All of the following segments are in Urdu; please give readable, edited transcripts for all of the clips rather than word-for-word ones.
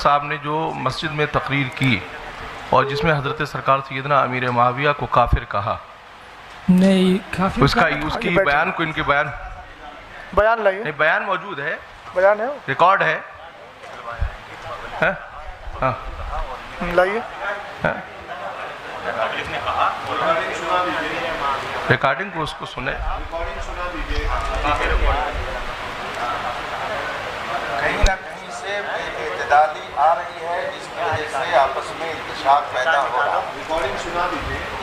صاحب نے جو مسجد میں تقریر کی اور جس میں حضرت سرکار سیدنا امیر معاویہ کو کافر کہا، نہیں کافر اس کی بیان کو، ان کے بیان لائیے، نہیں بیان موجود ہے، بیان ہے، ریکارڈ ہے، ہاں لائیے، ریکارڈنگ کو اس کو سنیں۔ کہیں نہ کہیں سے بے اعتدالی آ رہی ہے جس کی وجہ سے آپس میں انتشاق پیدا ہو رہا ہے۔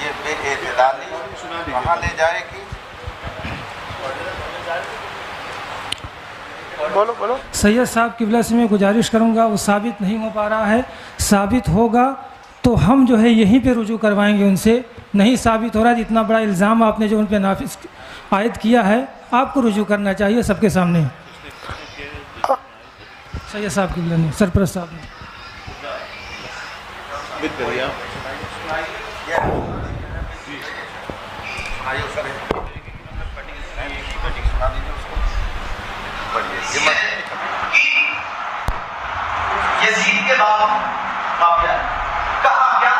یہ بے اعتدالی کہاں لے جائے گی؟ بولو بولو۔ سید صاحب قبلہ سے میں گزارش کروں گا، وہ ثابت نہیں ہو پا رہا ہے، ثابت ہوگا تو ہم جو ہے یہیں پہ رجوع کروائیں گے ان سے۔ نہیں ثابت ہو رہا ہے، اتنا بڑا الزام آپ نے جو ان پہ نافذ عائد کیا ہے، آپ کو رجوع کرنا چاہیے سب کے سامنے۔ سید صاحب قبلہ نے، سرپرست صاحب نے۔ یزید کے بعد معاویہ کہا کیا؟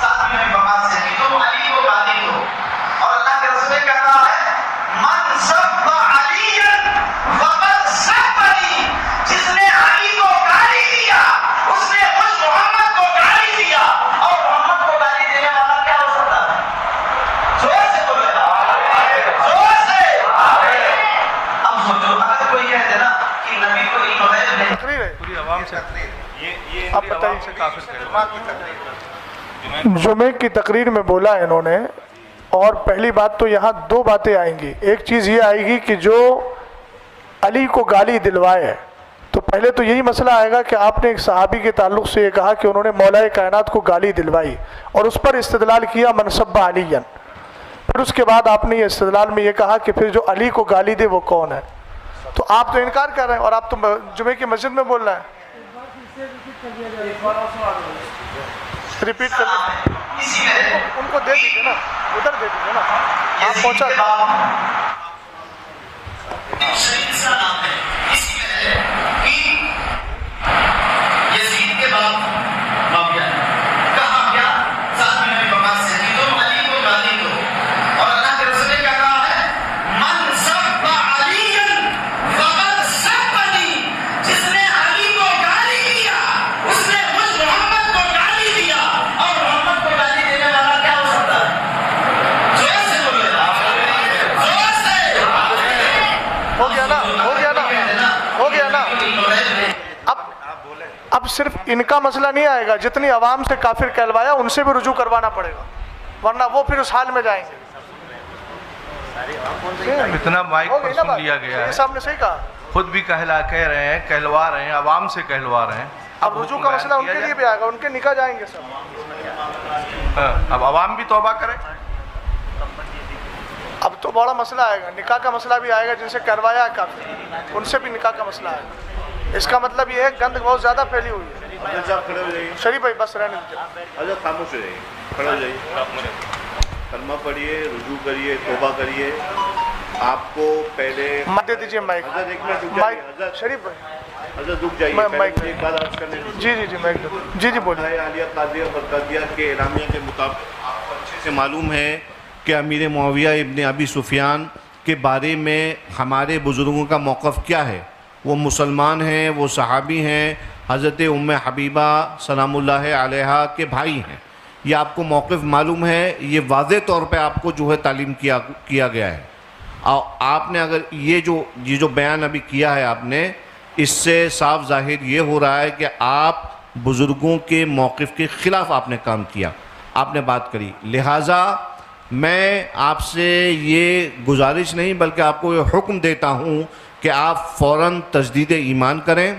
ساتھ میں بقا سے کہ تم علی کو قاضی دو، اور اللہ کے رسول کہتا ہے من سب علیًا فقد سبنی، جس نے علی کو گالی دیا اس نے مجھ محمد کو گالی دیا، اور محمد کو گالی دینے والا کیا ہو سکتا ہے؟ زور سے بولو، زور سے۔ اب سوچو اگر کوئی کہہ دے نا کہ نبی کو علم غیب ہے، تقریر ہے، پوری عوام سے آپ بتائیے۔ سے کافر کہا۔ جمعے کی تقریر میں بولا انہوں نے، اور پہلی بات تو یہاں دو باتیں آئیں گی۔ ایک چیز یہ آئے گی کہ جو علی کو گالی دلوائے، تو پہلے تو یہی مسئلہ آئے گا کہ آپ نے ایک صحابی کے تعلق سے یہ کہا کہ انہوں نے مولا کائنات کو گالی دلوائی، اور اس پر استدلال کیا من سب علیًا۔ پھر اس کے بعد آپ نے یہ استدلال میں یہ کہا کہ پھر جو علی کو گالی دے وہ کون ہے؟ تو آپ تو انکار کر رہے ہیں، اور آپ تو جمعے کی مسجد میں بول رہے ہیں۔ ریپیٹ کر ان کو دے دیجیے نا، ادھر دے دیجیے نا، آپ پہنچا یزید کے بعد معاویہ کہا کیا؟ ساتھ میں بقا سے کہ تم علی کو گالی دو، اور اللہ کے رسول نے کہا ہے من سب علیًا فقد سبنی، جس نے علی کو گالی دیا اس نے مجھ محمد کو گالی دیا، اور محمد کو گالی دینے والا کیا ہو سکتا ہے؟ زور سے بولو، زور سے۔ ہو گیا نا، ہو گیا نا، ہو گیا نا۔ اب صرف ان کا مسئلہ نہیں آئے گا، جتنی عوام سے کافر کہلوایا ان سے بھی رجوع کروانا پڑے گا، ورنہ وہ پھر اس حال میں جائیں گے۔ اتنا مائک ہو پر گئی نا سن بات؟ لیا گیا یہ ہے، صاحب نے صحیح کہا۔ خود بھی کہہ رہے ہیں، کہلوا رہے ہیں، عوام سے کہلوا رہے ہیں۔ اب رجوع کا مسئلہ ان کے لیے بھی آئے گا، ان کے نکاح جائیں گے سب۔ اب عوام بھی توبہ کرے۔ اب تو بڑا مسئلہ آئے گا، نکاح کا مسئلہ بھی آئے گا، جن سے کروایا ہے کافر ان سے بھی نکاح کا مسئلہ آئے گا۔ اس کا مطلب یہ ہے گند بہت زیادہ پھیلی ہوئی ہے۔ شریف بھائی بس رہنے دیجیے۔ حضرت خاموش ہو جائیے، کھڑے ہو جائیے، کلمہ پڑھیے، رجوع کریے، توبہ کریے۔ آپ کو پہلے مت دے دیجیے مائک، حضرت ایک منٹ رک جائیے، مائک شریف بھائی، حضرت رک جائیے، پہلے مائک مجھے ایک بات عرض کرنے دیجیے۔ جی مائک جی بولیے۔ عالیہ قادریہ برقادیہ کے اعلامیہ کے مطابق آپ کو اچھے سے معلوم ہے کہ امیر معاویہ ابن ابی سفیان کے بارے میں ہمارے بزرگوں کا موقف کیا ہے۔ وہ مسلمان ہیں، وہ صحابی ہیں، حضرت ام حبیبہ سلام اللہ علیہا کے بھائی ہیں۔ یہ آپ کو موقف معلوم ہے، یہ واضح طور پہ آپ کو جو ہے تعلیم کیا گیا ہے۔ اور آپ نے اگر یہ جو بیان ابھی کیا ہے آپ نے، اس سے صاف ظاہر یہ ہو رہا ہے کہ آپ بزرگوں کے موقف کے خلاف آپ نے کام کیا، آپ نے بات کری۔ لہٰذا میں آپ سے یہ گزارش نہیں بلکہ آپ کو یہ حکم دیتا ہوں کہ آپ فوراً تجدید ایمان کریں،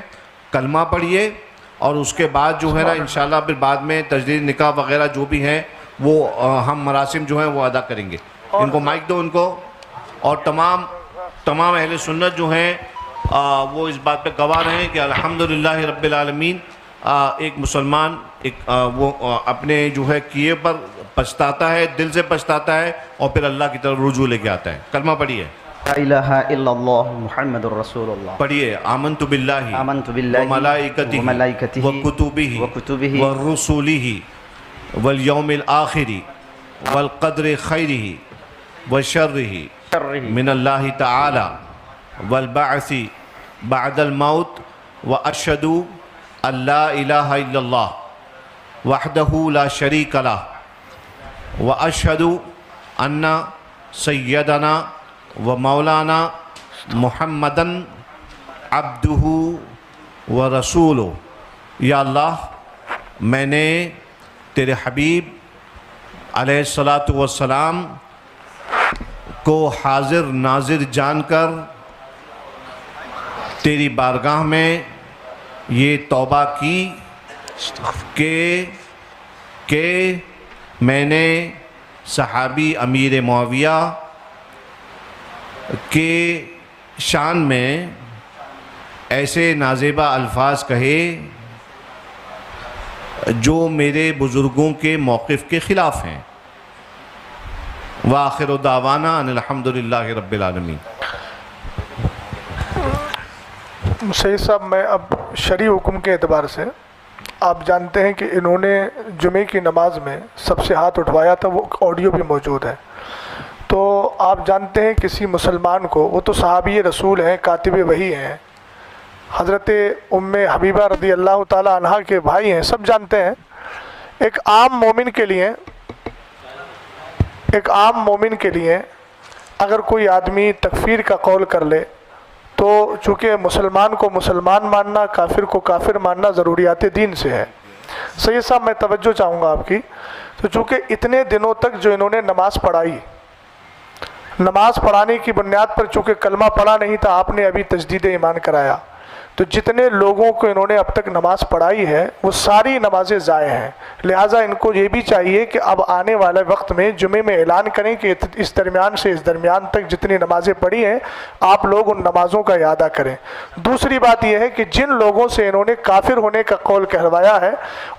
کلمہ پڑھیے، اور اس کے بعد جو ہے نا انشاءاللہ پھر بعد میں تجدید نکاح وغیرہ جو بھی ہیں وہ ہم مراسم جو ہیں وہ ادا کریں گے۔ ان کو مائک دو ان کو، اور تمام اہل سنت جو ہیں وہ اس بات پہ گواہ رہیں کہ الحمدللہ رب العالمین ایک مسلمان وہ اپنے جو ہے کیے پر پچھتاتا ہے، دل سے پچھتاتا ہے، اور پھر اللہ کی طرف رجوع لے کے آتا ہے۔ کلمہ پڑھیے۔ لا الہ الا اللہ محمد الرسول اللہ. پڑھیے آمنت باللہ آمنت باللہ وملائکتہ وکتبہ ورسولہ والیوم الآخر والقدر خیرہ وشرہ من اللہ تعالی والبعث بعد الموت واشہد ان لا الہ الا اللہ وحدہ لا شریک لہ واشہد ان سیدنا و مولانا محمدن عبدہ و رسولہ. یا اللہ میں نے تیرے حبیب علیہ السلام کو حاضر ناظر جان کر تیری بارگاہ میں یہ توبہ کی کہ میں نے صحابی امیر معاویہ کے شان میں ایسے نازیبہ الفاظ کہے جو میرے بزرگوں کے موقف کے خلاف ہیں. وآخر دعوانا ان الحمدللہ رب العالمین. سید صاحب میں اب شرعی حکم کے اعتبار سے آپ جانتے ہیں کہ انہوں نے جمعے کی نماز میں سب سے ہاتھ اٹھوایا تھا، وہ آڈیو بھی موجود ہے. تو آپ جانتے ہیں کسی مسلمان کو، وہ تو صحابی رسول ہیں، کاتب وحی ہیں، حضرت ام حبیبہ رضی اللہ تعالی عنہ کے بھائی ہیں، سب جانتے ہیں. ایک عام مومن کے لیے اگر کوئی آدمی تکفیر کا قول کر لے تو چونکہ مسلمان کو مسلمان ماننا، کافر کو کافر ماننا ضروریات دین سے ہے. سید صاحب میں توجہ چاہوں گا آپ کی. تو چونکہ اتنے دنوں تک جو انہوں نے نماز پڑھائی، نماز پڑھانے کی بنیاد پر چونکہ کلمہ پڑھا نہیں تھا، آپ نے ابھی تجدید ایمان کرایا، تو جتنے لوگوں کو انہوں نے اب تک نماز پڑھائی ہے وہ ساری نمازیں ضائع ہیں. لہٰذا ان کو یہ بھی چاہیے کہ اب آنے والے وقت میں جمعے میں اعلان کریں کہ اس درمیان سے اس درمیان تک جتنی نمازیں پڑھی ہیں آپ لوگ ان نمازوں کا اعادہ کریں. دوسری بات یہ ہے کہ جن لوگوں سے انہوں نے کافر ہونے کا قول کہلوایا ہے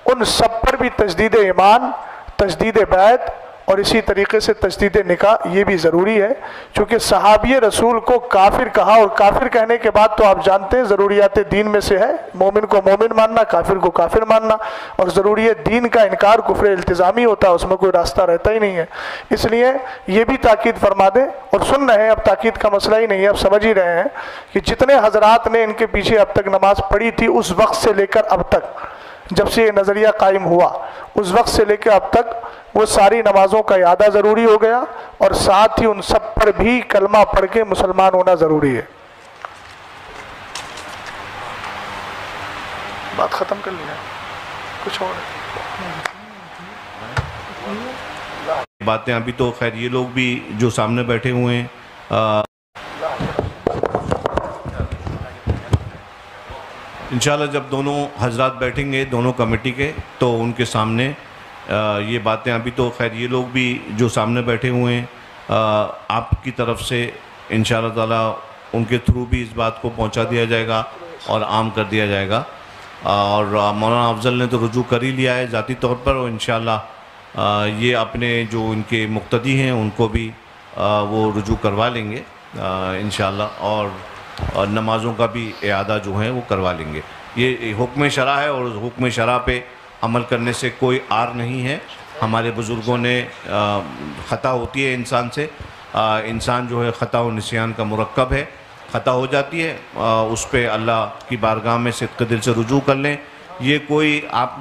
ان سب پر بھی تجدید ایمان، تجدید بیعت اور اسی طریقے سے تجدید نکاح یہ بھی ضروری ہے. چونکہ صحابی رسول کو کافر کہا، اور کافر کہنے کے بعد تو آپ جانتے ہیں ضروریات دین میں سے ہے مومن کو مومن ماننا، کافر کو کافر ماننا، اور ضروریات دین کا انکار کفر التزامی ہوتا ہے، اس میں کوئی راستہ رہتا ہی نہیں ہے. اس لیے یہ بھی تاکید فرما دیں، اور سن رہے ہیں، اب تاکید کا مسئلہ ہی نہیں ہے، اب سمجھ ہی رہے ہیں کہ جتنے حضرات نے ان کے پیچھے اب تک نماز پڑھی تھی اس وقت سے لے کر اب تک، جب سے یہ نظریہ قائم ہوا اس وقت سے لے کے اب تک وہ ساری نمازوں کا اعادہ ضروری ہو گیا، اور ساتھ ہی ان سب پر بھی کلمہ پڑھ کے مسلمان ہونا ضروری ہے. بات ختم کر لیا، کچھ اور باتیں ابھی تو خیر یہ لوگ بھی جو سامنے بیٹھے ہوئے ہیں انشاءاللہ جب دونوں حضرات بیٹھیں گے دونوں کمیٹی کے تو ان کے سامنے یہ باتیں ابھی تو خیر یہ لوگ بھی جو سامنے بیٹھے ہوئے ہیں آپ کی طرف سے انشاءاللہ تعالی ان کے تھرو بھی اس بات کو پہنچا دیا جائے گا اور عام کر دیا جائے گا. اور مولانا افضل نے تو رجوع کر ہی لیا ہے ذاتی طور پر، اور انشاءاللہ یہ اپنے جو ان کے مقتدی ہیں ان کو بھی وہ رجوع کروا لیں گے انشاءاللہ، اور نمازوں کا بھی اعادہ جو ہے وہ کروا لیں گے. یہ حکم شرع ہے اور حکم شرع پہ عمل کرنے سے کوئی عار نہیں ہے. ہمارے بزرگوں نے خطا ہوتی ہے انسان سے، انسان جو ہے خطا و نسیان کا مرکب ہے، خطا ہو جاتی ہے، اس پہ اللہ کی بارگاہ میں صدق دل سے رجوع کر لیں. یہ کوئی آپ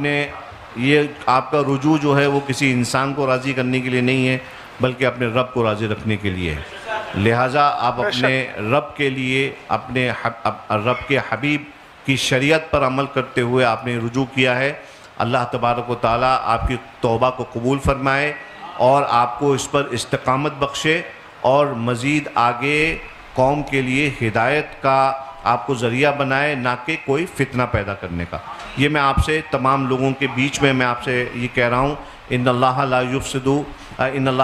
کا رجوع جو ہے وہ کسی انسان کو راضی کرنے کے لیے نہیں ہے بلکہ اپنے رب کو راضی رکھنے کے لیے ہے. لہٰذا آپ اپنے رب کے لیے اپنے رب کے حبیب کی شریعت پر عمل کرتے ہوئے آپ نے رجوع کیا ہے. اللہ تبارک و تعالیٰ آپ کی توبہ کو قبول فرمائے اور آپ کو اس پر استقامت بخشے اور مزید آگے قوم کے لیے ہدایت کا آپ کو ذریعہ بنائے، نہ کہ کوئی فتنہ پیدا کرنے کا. یہ میں آپ سے تمام لوگوں کے بیچ میں آپ سے یہ کہہ رہا ہوں، ان اللہ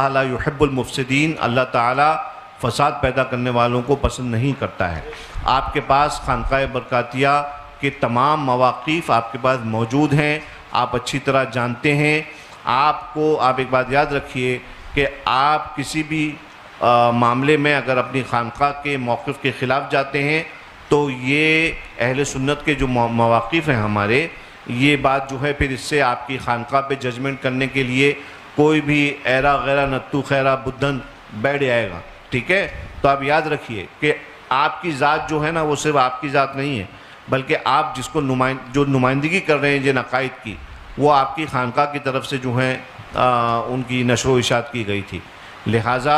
لا يحب المفسدین، اللہ تعالیٰ فساد پیدا کرنے والوں کو پسند نہیں کرتا ہے. آپ کے پاس خانقاہ برکاتیہ کے تمام مواقف آپ کے پاس موجود ہیں، آپ اچھی طرح جانتے ہیں. آپ ایک بات یاد رکھیے کہ آپ کسی بھی معاملے میں اگر اپنی خانقاہ کے موقف کے خلاف جاتے ہیں تو یہ اہل سنت کے جو مواقف ہیں ہمارے، یہ بات جو ہے پھر اس سے آپ کی خانقاہ پہ ججمنٹ کرنے کے لیے کوئی بھی ایرا غیرہ نتو خیرہ بدھن بیٹھ جائے گا، ٹھیک ہے؟ تو آپ یاد رکھیے کہ آپ کی ذات جو ہے نا وہ صرف آپ کی ذات نہیں ہے، بلکہ آپ جس کو جو نمائندگی کر رہے ہیں جن عقائد کی، وہ آپ کی خانقاہ کی طرف سے جو ہیں ان کی نشر و اشاعت کی گئی تھی۔ لہٰذا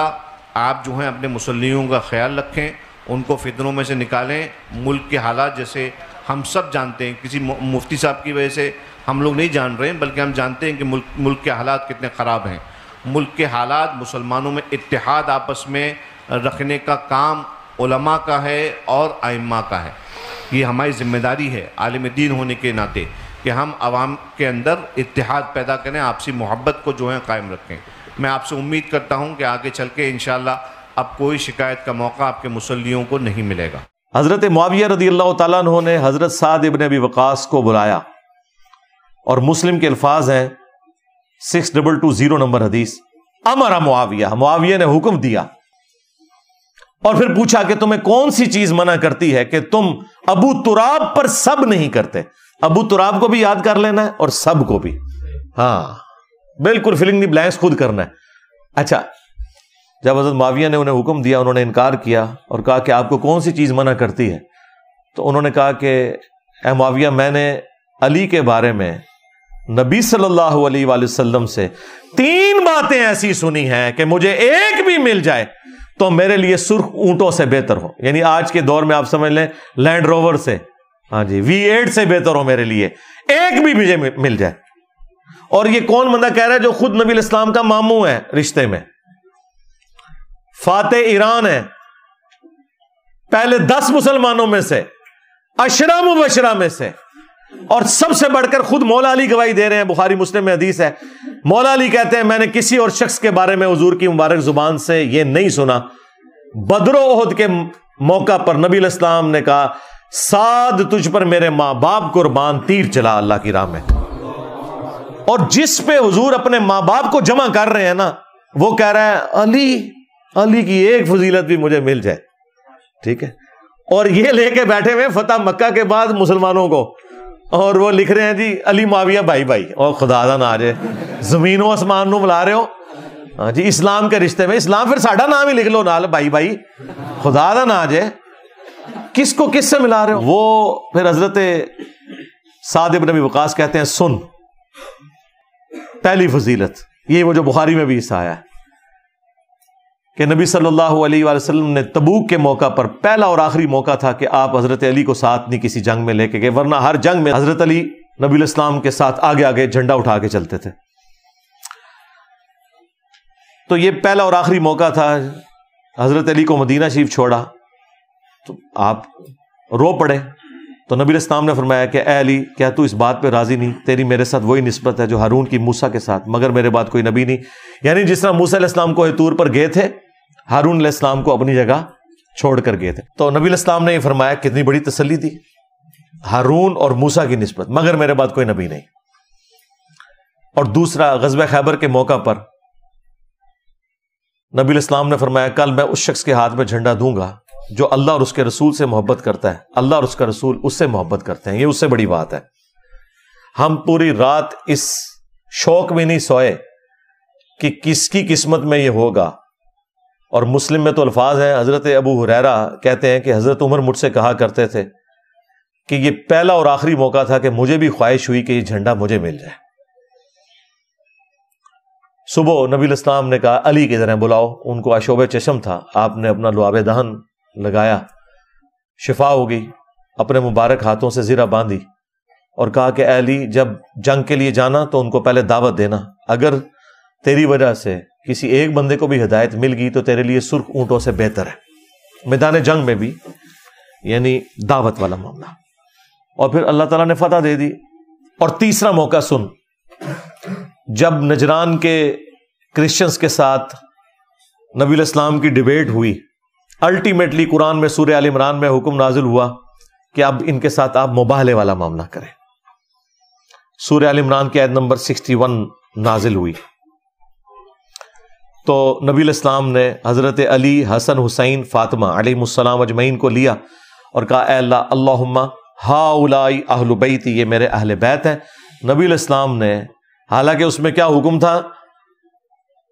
آپ جو ہیں اپنے مسلموں کا خیال رکھیں، ان کو فتنوں میں سے نکالیں۔ ملک کے حالات جیسے ہم سب جانتے ہیں، کسی مفتی صاحب کی وجہ سے ہم لوگ نہیں جان رہے ہیں، بلکہ ہم جانتے ہیں کہ ملک کے حالات کتنے خراب ہیں۔ ملک کے حالات، مسلمانوں میں اتحاد آپس میں رکھنے کا کام علماء کا ہے اور ائمہ کا ہے۔ یہ ہماری ذمہ داری ہے عالم دین ہونے کے ناطے کہ ہم عوام کے اندر اتحاد پیدا کریں، آپسی محبت کو جو ہے قائم رکھیں۔ میں آپ سے امید کرتا ہوں کہ آگے چل کے انشاءاللہ اب کوئی شکایت کا موقع آپ کے مسلیوں کو نہیں ملے گا۔ حضرت معاویہ رضی اللہ تعالیٰ عنہ نے حضرت سعد ابن ابی وقاص کو بلایا، اور مسلم کے الفاظ ہیں 6220 نمبر حدیث، امر معاویہ نے حکم دیا، اور پھر پوچھا کہ تمہیں کون سی چیز منع کرتی ہے کہ تم ابو تراب پر سب نہیں کرتے؟ ابو تراب کو بھی یاد کر لینا ہے اور سب کو بھی، ہاں بالکل فلنگ دی بلینکس خود کرنا ہے۔ اچھا، جب حضرت معاویہ نے انہیں حکم دیا، انہوں نے انکار کیا اور کہا کہ آپ کو کون سی چیز منع کرتی ہے؟ تو انہوں نے کہا کہ اے معاویہ، میں نے علی کے بارے میں نبی صلی اللہ علیہ وآلہ وسلم سے 3 باتیں ایسی سنی ہیں کہ مجھے ایک بھی مل جائے تو میرے لیے سرخ اونٹوں سے بہتر ہو، یعنی آج کے دور میں آپ سمجھ لیں لینڈ روور سے، ہاں جی V8 سے بہتر ہو میرے لیے، ایک بھی مجھے مل جائے۔ اور یہ کون بندہ کہہ رہا ہے؟ جو خود نبی الاسلام کا ماموں ہے رشتے میں، فاتح ایران ہے، پہلے 10 مسلمانوں میں سے، 10 مبشرہ میں سے، اور سب سے بڑھ کر خود مولا علی گواہی دے رہے ہیں، بخاری مسلم میں حدیث ہے، مولا علی کہتے ہیں میں نے کسی اور شخص کے بارے میں حضور کی مبارک زبان سے یہ نہیں سنا۔ بدر و احد کے موقع پر نبی الاسلام نے کہا سعد تجھ پر میرے ماں باپ قربان، تیر چلا اللہ کی راہ میں۔ اور جس پہ حضور اپنے ماں باپ کو جمع کر رہے ہیں نا، وہ کہہ رہا ہے علی کی ایک فضیلت بھی مجھے مل جائے، ٹھیک ہے؟ اور یہ لے کے بیٹھے ہوئے فتح مکہ کے بعد مسلمانوں کو، اور وہ لکھ رہے ہیں جی علی معاویہ بھائی، اور خدا دا نہ آ جائے، زمین و آسمان نو ملا رہے ہو، ہاں جی اسلام کے رشتے میں، اسلام پھر ساڈا نام ہی لکھ لو نال، بھائی خدا دا نہ آ جائے، کس کو کس سے ملا رہے ہو؟ وہ پھر حضرت سعد ابن ابی وقاص کہتے ہیں سن، پہلی فضیلت یہ وہ جو بخاری میں بھی حصہ آیا ہے کہ نبی صلی اللہ علیہ وآلہ وسلم نے تبوک کے موقع پر پہلا اور آخری موقع تھا کہ آپ حضرت علی کو ساتھ نہیں کسی جنگ میں لے کے گئے، ورنہ ہر جنگ میں حضرت علی نبی الاسلام کے ساتھ آگے جھنڈا اٹھا کے چلتے تھے۔ تو یہ پہلا اور آخری موقع تھا، حضرت علی کو مدینہ شریف چھوڑا تو آپ رو پڑے، تو نبی الاسلام نے فرمایا کہ اے علی کیا تو اس بات پہ راضی نہیں؟ تیری میرے ساتھ وہی نسبت ہے جو ہارون کی موسیٰ کے ساتھ، مگر میرے بعد کوئی نبی نہیں۔ یعنی جس طرح موسیٰ علیہ السلام کو طور پر گئے تھے، ہارون علیہ السلام کو اپنی جگہ چھوڑ کر گئے تھے۔ تو نبی علیہ السلام نے یہ فرمایا، کتنی بڑی تسلی دی، ہارون اور موسیٰ کی نسبت، مگر میرے بعد کوئی نبی نہیں۔ اور دوسرا غزوہ خیبر کے موقع پر نبی علیہ السلام نے فرمایا کل میں اس شخص کے ہاتھ میں جھنڈا دوں گا جو اللہ اور اس کے رسول سے محبت کرتا ہے، اللہ اور اس کا رسول اس سے محبت کرتے ہیں، یہ اس سے بڑی بات ہے۔ ہم پوری رات اس شوق میں نہیں سوئے کہ کس کی قسمت میں یہ ہوگا۔ اور مسلم میں تو الفاظ ہیں، حضرت ابو ہریرہ کہتے ہیں کہ حضرت عمر مجھ سے کہا کرتے تھے کہ یہ پہلا اور آخری موقع تھا کہ مجھے بھی خواہش ہوئی کہ یہ جھنڈا مجھے مل جائے۔ صبح نبی الاسلام نے کہا علی کی طرح بلاؤ، ان کو آشوب چشم تھا، آپ نے اپنا لعاب دہن لگایا، شفا ہو گئی، اپنے مبارک ہاتھوں سے زرہ باندھی اور کہا کہ اے علی جب جنگ کے لیے جانا تو ان کو پہلے دعوت دینا، اگر تیری وجہ سے کسی ایک بندے کو بھی ہدایت مل گئی تو تیرے لیے سرخ اونٹوں سے بہتر ہے۔ میدان جنگ میں بھی یعنی دعوت والا معاملہ، اور پھر اللہ تعالیٰ نے فتح دے دی۔ اور تیسرا موقع سن، جب نجران کے کرسچنز کے ساتھ نبی الاسلام کی ڈیبیٹ ہوئی، الٹیمیٹلی قرآن میں سورہ آل عمران میں حکم نازل ہوا کہ اب ان کے ساتھ آپ مباہلے والا معاملہ کریں۔ سورہ آل عمران کی آیت نمبر 61 نازل ہوئی، تو تو نبی علیہ السلام نے حضرت علی، حسن، حسین، فاطمہ علیہ السلام اجمعین کو لیا اور کہا اے اللہ اللہم ہاؤلائی اہل بیتی، یہ میرے اہل بیت ہیں. نبی علیہ السلام نے، حالانکہ اس میں کیا حکم تھا،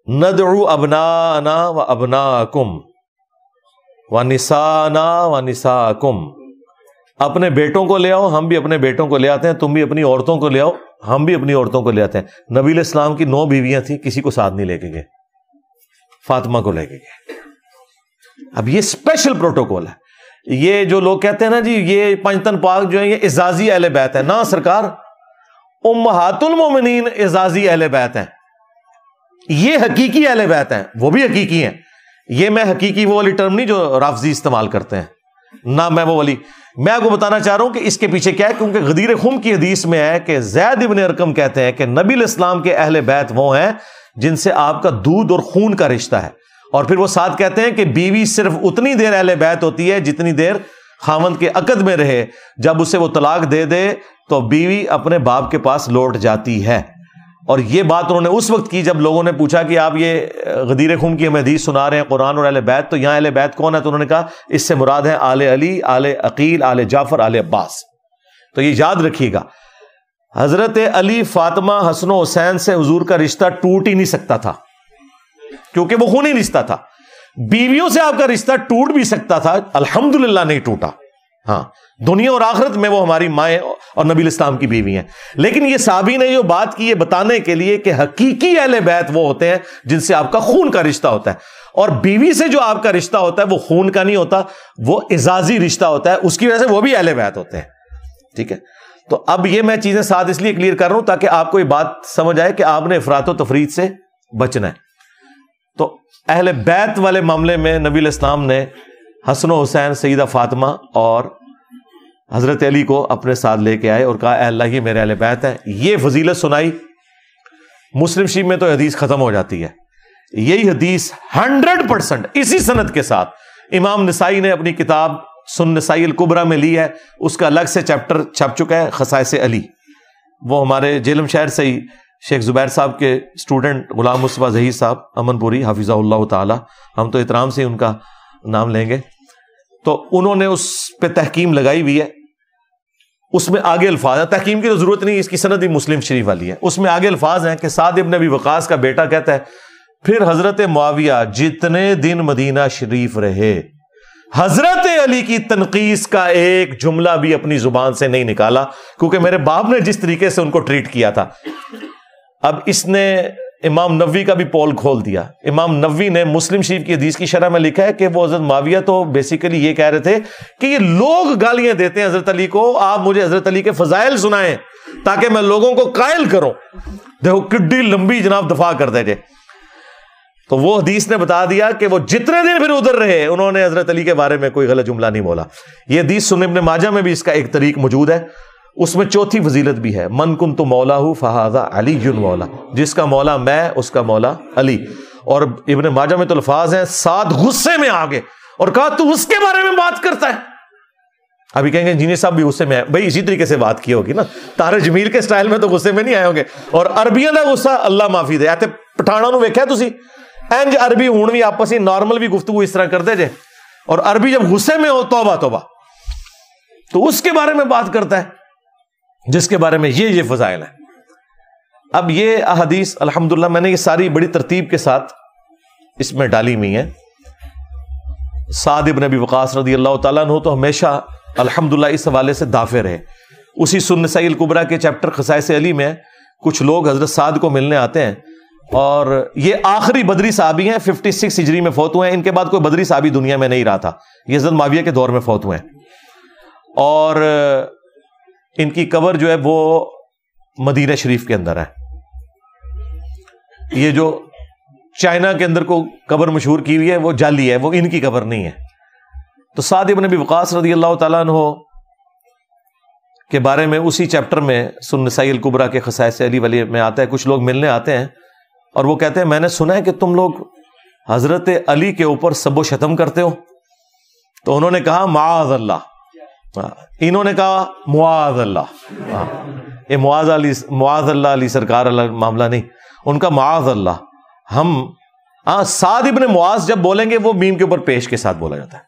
ندعو ابناءنا و ابناءکم و نساءنا و نساءکم، اپنے بیٹوں کو لے آؤ، ہم بھی اپنے بیٹوں کو لے آتے ہیں، تم بھی اپنی عورتوں کو لے آؤ، ہم بھی اپنی عورتوں کو لے آتے ہیں. نبی علیہ السلام کی 9 بیویاں تھیں، کسی کو ساتھ نہیں لے کے گئے، فاطمہ کو لے کے گئے. اب یہ اسپیشل پروٹوکول ہے. یہ جو لوگ کہتے ہیں نا جی یہ پنجتن پاک جو ہیں یہ اعزازی اہل بیت ہے، نہ سرکار، امہات المومنین اعزازی اہل بیت ہیں، یہ حقیقی اہل بیت ہیں، وہ بھی حقیقی ہیں. یہ میں حقیقی وہ والی ٹرم نہیں جو رافضی استعمال کرتے ہیں، نہ میں وہ والی. میں آپ کو بتانا چاہ رہا ہوں کہ اس کے پیچھے کیا ہے، کیونکہ غدیر خم کی حدیث میں ہے کہ زید ابن ارقم کہتے ہیں کہ نبی علیہ السلام کے اہل بیت وہ ہیں جن سے آپ کا دودھ اور خون کا رشتہ ہے. اور پھر وہ ساتھ کہتے ہیں کہ بیوی صرف اتنی دیر اہل بیت ہوتی ہے جتنی دیر خاوند کے عقد میں رہے، جب اسے وہ طلاق دے دے تو بیوی اپنے باپ کے پاس لوٹ جاتی ہے. اور یہ بات انہوں نے اس وقت کی جب لوگوں نے پوچھا کہ آپ یہ غدیر خم کی ہمیں حدیث سنا رہے ہیں قرآن اور اہل بیت، تو یہاں اہل بیت کون ہے؟ تو انہوں نے کہا اس سے مراد ہے آل علی، آل عقیل، آل جعفر، آل عباس. تو یہ یاد رکھیے گا، حضرت علی، فاطمہ، حسن و حسین سے حضور کا رشتہ ٹوٹ ہی نہیں سکتا تھا کیونکہ وہ خونی رشتہ تھا. بیویوں سے آپ کا رشتہ ٹوٹ بھی سکتا تھا، الحمدللہ نہیں ٹوٹا. ہاں، دنیا اور آخرت میں وہ ہماری مائیں اور نبی الاسلام کی بیوی ہیں. لیکن یہ صحابی نے جو بات کی یہ بتانے کے لیے کہ حقیقی اہل بیت وہ ہوتے ہیں جن سے آپ کا خون کا رشتہ ہوتا ہے، اور بیوی سے جو آپ کا رشتہ ہوتا ہے وہ خون کا نہیں ہوتا، وہ اعزازی رشتہ ہوتا ہے، اس کی وجہ سے وہ بھی اہل بیت ہوتے ہیں. ٹھیک ہے، تو اب یہ میں چیزیں ساتھ اس لیے کلیئر کر رہا ہوں تاکہ آپ کو یہ بات سمجھ آئے کہ آپ نے افراط و تفریط سے بچنا ہے. تو اہل بیت والے معاملے میں نبی علیہ السلام نے حسن و حسین، سیدہ فاطمہ اور حضرت علی کو اپنے ساتھ لے کے آئے اور کہا اے اللہ یہ میرے اہل بیت ہیں. یہ فضیلت سنائی. مسلم شریف میں تو حدیث ختم ہو جاتی ہے. یہی حدیث 100% اسی سند کے ساتھ امام نسائی نے اپنی کتاب سنن نسائی الکبریٰ میں لی ہے. اس کا الگ سے چیپٹر چھپ چکا ہے، خصائص علی. وہ ہمارے جیلم شہر سے ہی شیخ زبیر صاحب کے اسٹوڈنٹ غلام مصطفیٰ ظہیر صاحب امن پوری حافظہ اللہ تعالی، ہم تو احترام سے ان کا نام لیں گے، تو انہوں نے اس پہ تحکیم لگائی ہوئی ہے. اس میں آگے الفاظ ہیں، تحکیم کی تو ضرورت نہیں، اس کی سند بھی مسلم شریف والی ہے. اس میں آگے الفاظ ہیں کہ سعد ابن ابی وقاص کا بیٹا کہتا ہے پھر حضرت معاویہ جتنے دن مدینہ شریف رہے حضرت علی کی تنقیص کا ایک جملہ بھی اپنی زبان سے نہیں نکالا، کیونکہ میرے باپ نے جس طریقے سے ان کو ٹریٹ کیا تھا. اب اس نے امام نووی کا بھی پول کھول دیا. امام نووی نے مسلم شریف کی حدیث کی شرح میں لکھا ہے کہ وہ حضرت معاویہ تو بیسیکلی یہ کہہ رہے تھے کہ یہ لوگ گالیاں دیتے ہیں حضرت علی کو، آپ مجھے حضرت علی کے فضائل سنائیں تاکہ میں لوگوں کو قائل کروں. دیکھو کڈی لمبی جناب دفاع کر دے جے. تو وہ حدیث نے بتا دیا کہ وہ جتنے دن پھر ادھر رہے انہوں نے حضرت علی کے بارے میں کوئی غلط جملہ نہیں بولا. یہ حدیث سنن ابن ماجہ میں بھی اس کا ایک طریق موجود ہے. اس میں چوتھی فضیلت بھی ہے، من کنت مولاہ فہذا علی مولا، جس کا مولا میں اس کا مولا علی. اور ابن ماجہ میں تو الفاظ ہیں ساتھ غصے میں آگے اور کہا تو اس کے بارے میں بات کرتا ہے. ابھی کہیں گے انجینئر صاحب بھی غصے میں آئے، بھائی اسی طریقے سے بات کی ہوگی نا، تارے جمیل کے سٹائل میں تو غصے میں نہیں آئے ہوں گے. اور عربیاں دا غصہ اللہ معافی دے، ایتے پٹھانا نو ویکھیا تسی اینج عربی ہون بھی آپس ہی نارمل بھی گفتگو اس طرح کرتے جے، اور عربی جب غصے میں ہو توبہ توبہ، تو اس کے بارے میں بات کرتا ہے جس کے بارے میں یہ فضائل ہیں. اب یہ احادیث الحمدللہ میں نے یہ ساری بڑی ترتیب کے ساتھ اس میں ڈالی ہوئی ہیں. سعد ابن ابی وقاص رضی اللہ تعالیٰ عنہ تو ہمیشہ الحمدللہ اس حوالے سے دافع رہے. اسی سنن نسائی الکبریٰ کے چیپٹر خصائص علی میں کچھ لوگ حضرت سعد کو ملنے آتے ہیں، اور یہ آخری بدری صحابی ہیں، 56 ہجری میں فوت ہوئے ہیں. ان کے بعد کوئی بدری صحابی دنیا میں نہیں رہا تھا، یہ حضرت معاویہ کے دور میں فوت ہوئے ہیں. اور ان کی قبر جو ہے وہ مدینہ شریف کے اندر ہے. یہ جو چائنا کے اندر کو قبر مشہور کی ہوئی ہے وہ جعلی ہے، وہ ان کی قبر نہیں ہے. تو سعد ابن ابی وقاص رضی اللہ تعالیٰ عنہ کے بارے میں اسی چیپٹر میں سنن نسائی الکبریٰ کے خصائص علی ولی میں آتا ہے، کچھ لوگ ملنے آتے ہیں اور وہ کہتے ہیں میں نے سنا ہے کہ تم لوگ حضرت علی کے اوپر سب و شتم کرتے ہو. تو انہوں نے کہا معاذ اللہ، انہوں نے کہا معاذ اللہ. یہ معاذ اللہ علی سرکار اللہ معاملہ نہیں، ان کا معاذ اللہ، ہم ہاں سعد ابن معاذ جب بولیں گے وہ میم کے اوپر پیش کے ساتھ بولا جاتا ہے.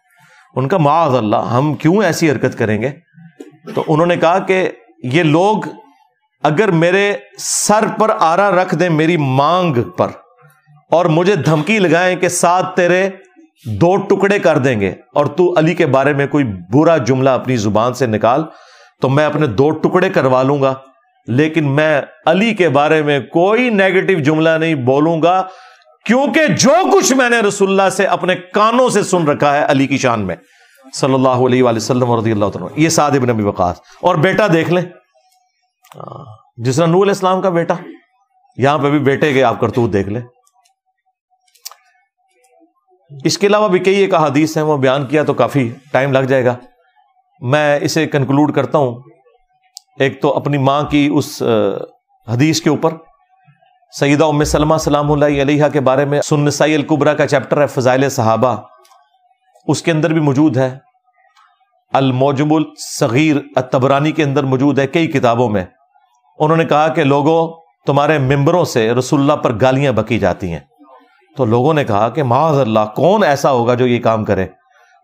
ان کا معاذ اللہ ہم کیوں ایسی حرکت کریں گے. تو انہوں نے کہا کہ یہ لوگ اگر میرے سر پر آرا رکھ دیں میری مانگ پر اور مجھے دھمکی لگائیں کہ سعد تیرے 2 ٹکڑے کر دیں گے اور تو علی کے بارے میں کوئی برا جملہ اپنی زبان سے نکال تو میں اپنے 2 ٹکڑے کروا لوں گا، لیکن میں علی کے بارے میں کوئی نیگیٹو جملہ نہیں بولوں گا، کیونکہ جو کچھ میں نے رسول اللہ سے اپنے کانوں سے سن رکھا ہے علی کی شان میں صلی اللہ علیہ وآلہ وسلم رضی اللہ تعالیٰ. یہ سعد ابن ابی وقاص. اور بیٹا دیکھ لیں جس طرح نوح علیہ السلام کا بیٹا، یہاں پہ بھی بیٹے کے آپ کرتوت دیکھ لیں. اس کے علاوہ بھی کئی ایک احادیث ہیں، وہ بیان کیا تو کافی ٹائم لگ جائے گا. میں اسے کنکلوڈ کرتا ہوں. ایک تو اپنی ماں کی اس حدیث کے اوپر سیدہ ام سلمہ سلام اللہ علیہا کے بارے میں سنن نسائی الکبریٰ کا چیپٹر ہے فضائل صحابہ، اس کے اندر بھی موجود ہے. المعجم الصغیر الطبرانی کے اندر موجود ہے. کئی کتابوں میں انہوں نے کہا کہ لوگوں تمہارے ممبروں سے رسول اللہ پر گالیاں بکی جاتی ہیں. تو لوگوں نے کہا کہ معاذ اللہ کون ایسا ہوگا جو یہ کام کرے.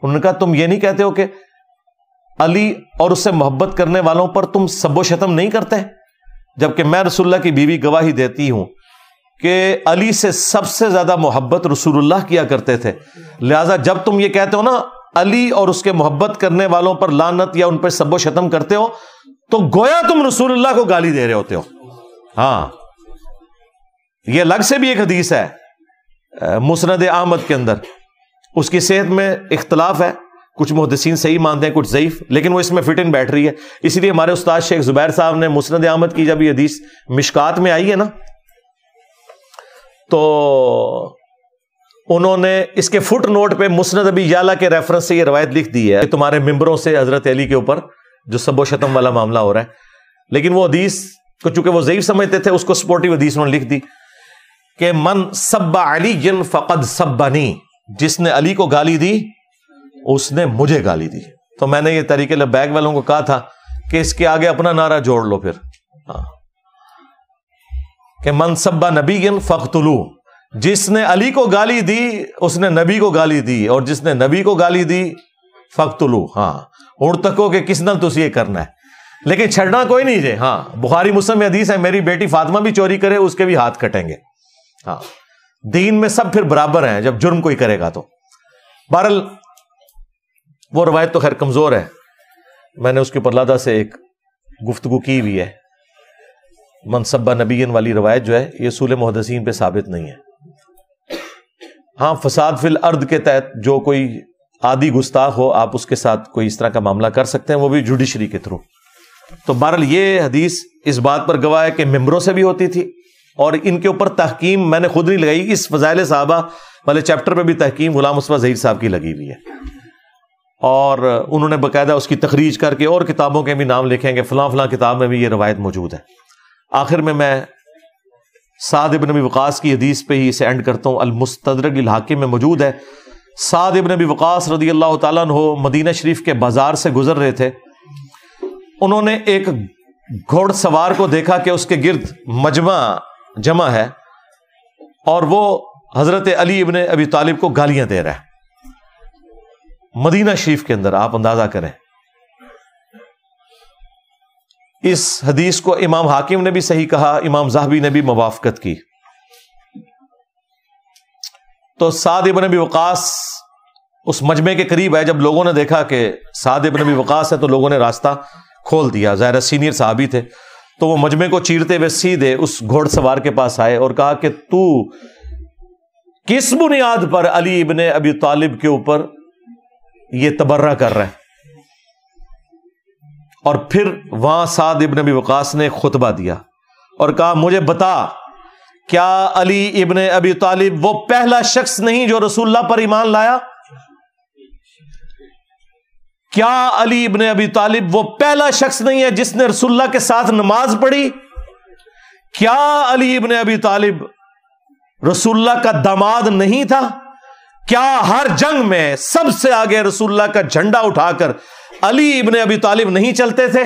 انہوں نے کہا تم یہ نہیں کہتے ہو کہ علی اور اس سے محبت کرنے والوں پر تم سب و شتم نہیں کرتے، جبکہ میں رسول اللہ کی بیوی گواہی دیتی ہوں کہ علی سے سب سے زیادہ محبت رسول اللہ کیا کرتے تھے. لہذا جب تم یہ کہتے ہو نا علی اور اس کے محبت کرنے والوں پر لعنت یا ان پر سب و شتم کرتے ہو تو گویا تم رسول اللہ کو گالی دے رہے ہوتے ہو. ہاں یہ الگ سے بھی ایک حدیث ہے مسند احمد کے اندر، اس کی صحت میں اختلاف ہے، کچھ محدثین صحیح مانتے ہیں کچھ ضعیف، لیکن وہ اس میں فٹ ان بیٹھ رہی ہے. اسی لیے ہمارے استاد شیخ زبیر صاحب نے مسند احمد کی جب یہ حدیث مشکات میں آئی ہے نا تو انہوں نے اس کے فٹ نوٹ پہ مسند ابی یعلا کے ریفرنس سے یہ روایت لکھ دی ہے کہ تمہارے ممبروں سے حضرت علی کے اوپر جو سب و شتم والا معاملہ ہو رہا ہے. لیکن وہ حدیث کو چونکہ وہ ضعیف سمجھتے تھے اس کو سپورٹیو حدیث انہوں نے لکھ دی کہ من سب علی فقد سبنی، جس نے علی کو گالی دی اس نے مجھے گالی دی. تو میں نے یہ تحریک لبیک والوں کو کہا تھا کہ اس کے آگے اپنا نعرہ جوڑ لو پھر کہ من سب نبی فقتلوہ، جس نے علی کو گالی دی اس نے نبی کو گالی دی، اور جس نے نبی کو گالی دی فقتلوہ. ہاں ہن تکو کہ کس نال تسی یہ کرنا ہے، لیکن چھڑنا کوئی نہیں جے. ہاں بخاری مسلم میں حدیث ہے میری بیٹی فاطمہ بھی چوری کرے اس کے بھی ہاتھ کٹیں گے. ہاں دین میں سب پھر برابر ہیں جب جرم کوئی کرے گا تو. بہرحال وہ روایت تو خیر کمزور ہے، میں نے اس کے پرلادہ سے ایک گفتگو کی بھی ہے. منصبہ نبیین والی روایت جو ہے یہ اصول محدثین پہ ثابت نہیں ہے. ہاں فساد فی الارض کے تحت جو کوئی عادی گستاخ ہو آپ اس کے ساتھ کوئی اس طرح کا معاملہ کر سکتے ہیں، وہ بھی جوڈیشری کے تھرو. تو بہرحال یہ حدیث اس بات پر گواہ ہے کہ ممبروں سے بھی ہوتی تھی، اور ان کے اوپر تحکیم میں نے خود نہیں لگائی، اس فضائل صحابہ والے چیپٹر پہ بھی تحکیم غلام مصطفیٰ ظہیر صاحب کی لگی ہوئی ہے، اور انہوں نے باقاعدہ اس کی تخریج کر کے اور کتابوں کے بھی نام لکھیں گے فلاں فلاں کتاب میں بھی یہ روایت موجود ہے. آخر میں سعد ابن ابی وقاص کی حدیث پہ ہی اسے اینڈ کرتا ہوں. المستدرک الحاکم میں موجود ہے سعد ابن ابی وقاص رضی اللہ تعالیٰ عنہ مدینہ شریف کے بازار سے گزر رہے تھے. انہوں نے ایک گھوڑ سوار کو دیکھا کہ اس کے گرد مجمع جمع ہے اور وہ حضرت علی ابن ابی طالب کو گالیاں دے رہا ہے مدینہ شریف کے اندر. آپ اندازہ کریں. اس حدیث کو امام حاکم نے بھی صحیح کہا، امام ذہبی نے بھی موافقت کی. تو سعد ابن ابی وقاص اس مجمع کے قریب ہے. جب لوگوں نے دیکھا کہ سعد ابن ابی وقاص ہے تو لوگوں نے راستہ کھول دیا، ظاہر سینئر صحابی تھے. تو وہ مجمع کو چیرتے ہوئے سیدھے اس گھوڑ سوار کے پاس آئے اور کہا کہ تو کس بنیاد پر علی ابن ابی طالب کے اوپر یہ تبرہ کر رہا ہے. اور پھر وہاں سعد ابن ابی وقاص نے خطبہ دیا اور کہا مجھے بتا کیا علی ابن ابی طالب وہ پہلا شخص نہیں جو رسول اللہ پر ایمان لایا؟ کیا علی ابن ابی طالب وہ پہلا شخص نہیں ہے جس نے رسول اللہ کے ساتھ نماز پڑھی؟ کیا علی ابن ابی طالب رسول اللہ کا داماد نہیں تھا؟ کیا ہر جنگ میں سب سے آگے رسول اللہ کا جھنڈا اٹھا کر علی ابن ابی طالب نہیں چلتے تھے؟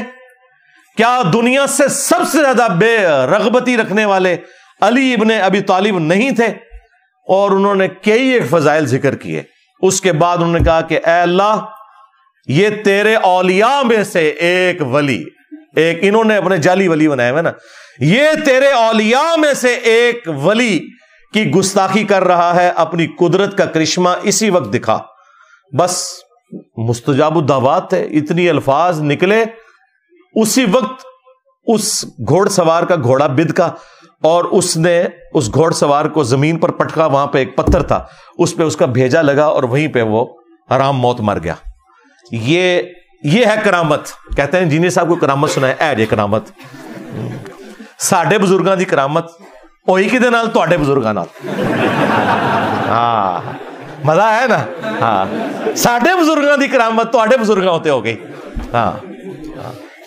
کیا دنیا سے سب سے زیادہ بے رغبتی رکھنے والے علی ابن ابی طالب نہیں تھے؟ اور انہوں نے کئی ایک فضائل ذکر کیے. اس کے بعد انہوں نے کہا کہ اے اللہ یہ تیرے اولیاء میں سے ایک ولی, ایک انہوں نے اپنے جعلی ولی بنائے ہوئے نا, یہ تیرے اولیاء میں سے ایک ولی کی گستاخی کر رہا ہے, اپنی قدرت کا کرشمہ اسی وقت دکھا. بس مستجاب الدعوات تھے, اتنی الفاظ نکلے اسی وقت. اس گھوڑ سوار کا گھوڑا بد کا اور اس نے اس گھوڑ سوار کو زمین پر پٹکا, وہاں پہ ایک پتھر تھا اس پہ اس کا بھیجا لگا اور وہیں پہ وہ حرام موت مر گیا. یہ ہے کرامت. کہتے ہیں جینی صاحب کو کرامت سنائے, اے جے کرامت ساڈے بزرگاں دی کرامت ہوئی کدے نال, تواڈے بزرگاں نال. ہاں مزہ ہے نا. ہاں ساڈے بزرگاں دی کرامت تواڈے بزرگاں ہوتے ہو گئی. ہاں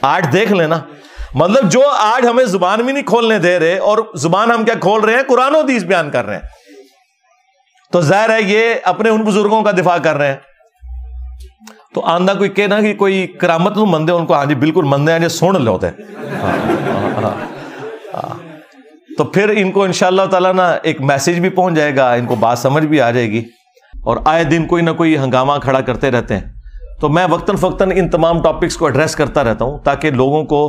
آج دیکھ لینا, مطلب جو آج ہمیں زبان بھی نہیں کھولنے دے رہے, اور زبان ہم کیا کھول رہے ہیں, قرآن و حدیث بیان کر رہے ہیں. تو ظاہر ہے یہ اپنے ان بزرگوں کا دفاع کر رہے ہیں. تو آندہ کوئی کہنا کہ کوئی کرامت نو مندے, ان کو ہاں جی بالکل مندے ہیں, سن لے ہوتے ہیں. تو پھر ان کو انشاءاللہ تعالیٰ نا ایک میسج بھی پہنچ جائے گا, ان کو بات سمجھ بھی آ جائے گی. اور آئے دن کوئی نہ کوئی ہنگامہ کھڑا کرتے رہتے ہیں. تو میں وقتاً فوقتاً ان تمام ٹاپکس کو ایڈریس کرتا رہتا ہوں تاکہ لوگوں کو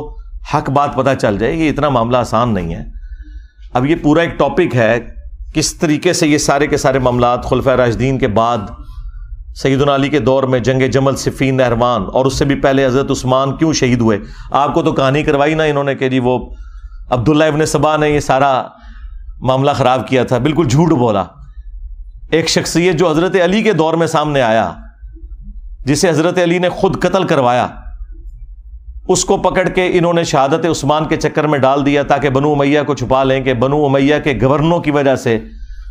حق بات پتہ چل جائے. یہ اتنا معاملہ آسان نہیں ہے. اب یہ پورا ایک ٹاپک ہے کس طریقے سے یہ سارے کے سارے معاملات خلفائے راشدین کے بعد سیدنا علی کے دور میں جنگ جمل, صفین, نہروان, اور اس سے بھی پہلے حضرت عثمان کیوں شہید ہوئے. آپ کو تو کہانی کروائی نا انہوں نے کہ جی وہ عبداللہ ابن سبا نے یہ سارا معاملہ خراب کیا تھا. بالکل جھوٹ بولا. ایک شخصیت جو حضرت علی کے دور میں سامنے آیا, جسے حضرت علی نے خود قتل کروایا, اس کو پکڑ کے انہوں نے شہادت عثمان کے چکر میں ڈال دیا تاکہ بنو امیہ کو چھپا لیں کہ بنو امیہ کے گورنروں کی وجہ سے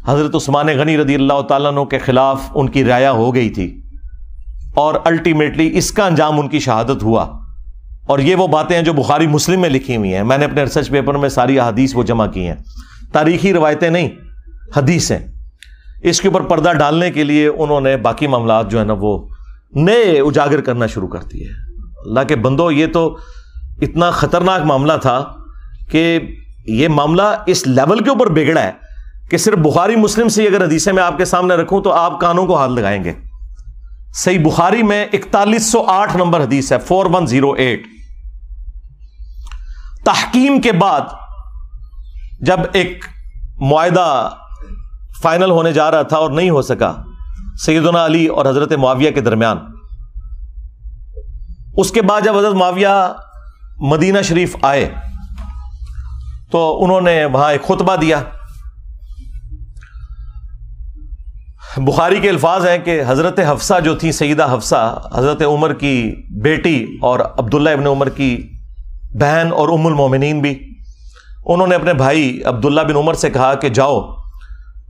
حضرت عثمان غنی رضی اللہ تعالیٰ عنہ کے خلاف ان کی رعایا ہو گئی تھی, اور الٹیمیٹلی اس کا انجام ان کی شہادت ہوا. اور یہ وہ باتیں ہیں جو بخاری مسلم میں لکھی ہوئی ہیں. میں نے اپنے ریسرچ پیپر میں ساری احادیث وہ جمع کی ہیں, تاریخی روایتیں نہیں, حدیثیں. اس کے اوپر پردہ ڈالنے کے لیے انہوں نے باقی معاملات جو ہے نا وہ نئے اجاگر کرنا شروع کر دیے. اللہ کے بندو, یہ تو اتنا خطرناک معاملہ تھا کہ یہ معاملہ اس لیول کے اوپر بگڑا ہے کہ صرف بخاری مسلم سے اگر حدیثیں میں آپ کے سامنے رکھوں تو آپ کانوں کو ہاتھ لگائیں گے. صحیح بخاری میں 4108 نمبر حدیث ہے, 4108. تحکیم کے بعد جب ایک معاہدہ فائنل ہونے جا رہا تھا اور نہیں ہو سکا سیدنا علی اور حضرت معاویہ کے درمیان, اس کے بعد جب حضرت معاویہ مدینہ شریف آئے تو انہوں نے وہاں ایک خطبہ دیا. بخاری کے الفاظ ہیں کہ حضرت حفصہ جو تھی, سیدہ حفصہ, حضرت عمر کی بیٹی اور عبداللہ ابن عمر کی بہن اور ام المومنین بھی, انہوں نے اپنے بھائی عبداللہ بن عمر سے کہا کہ جاؤ,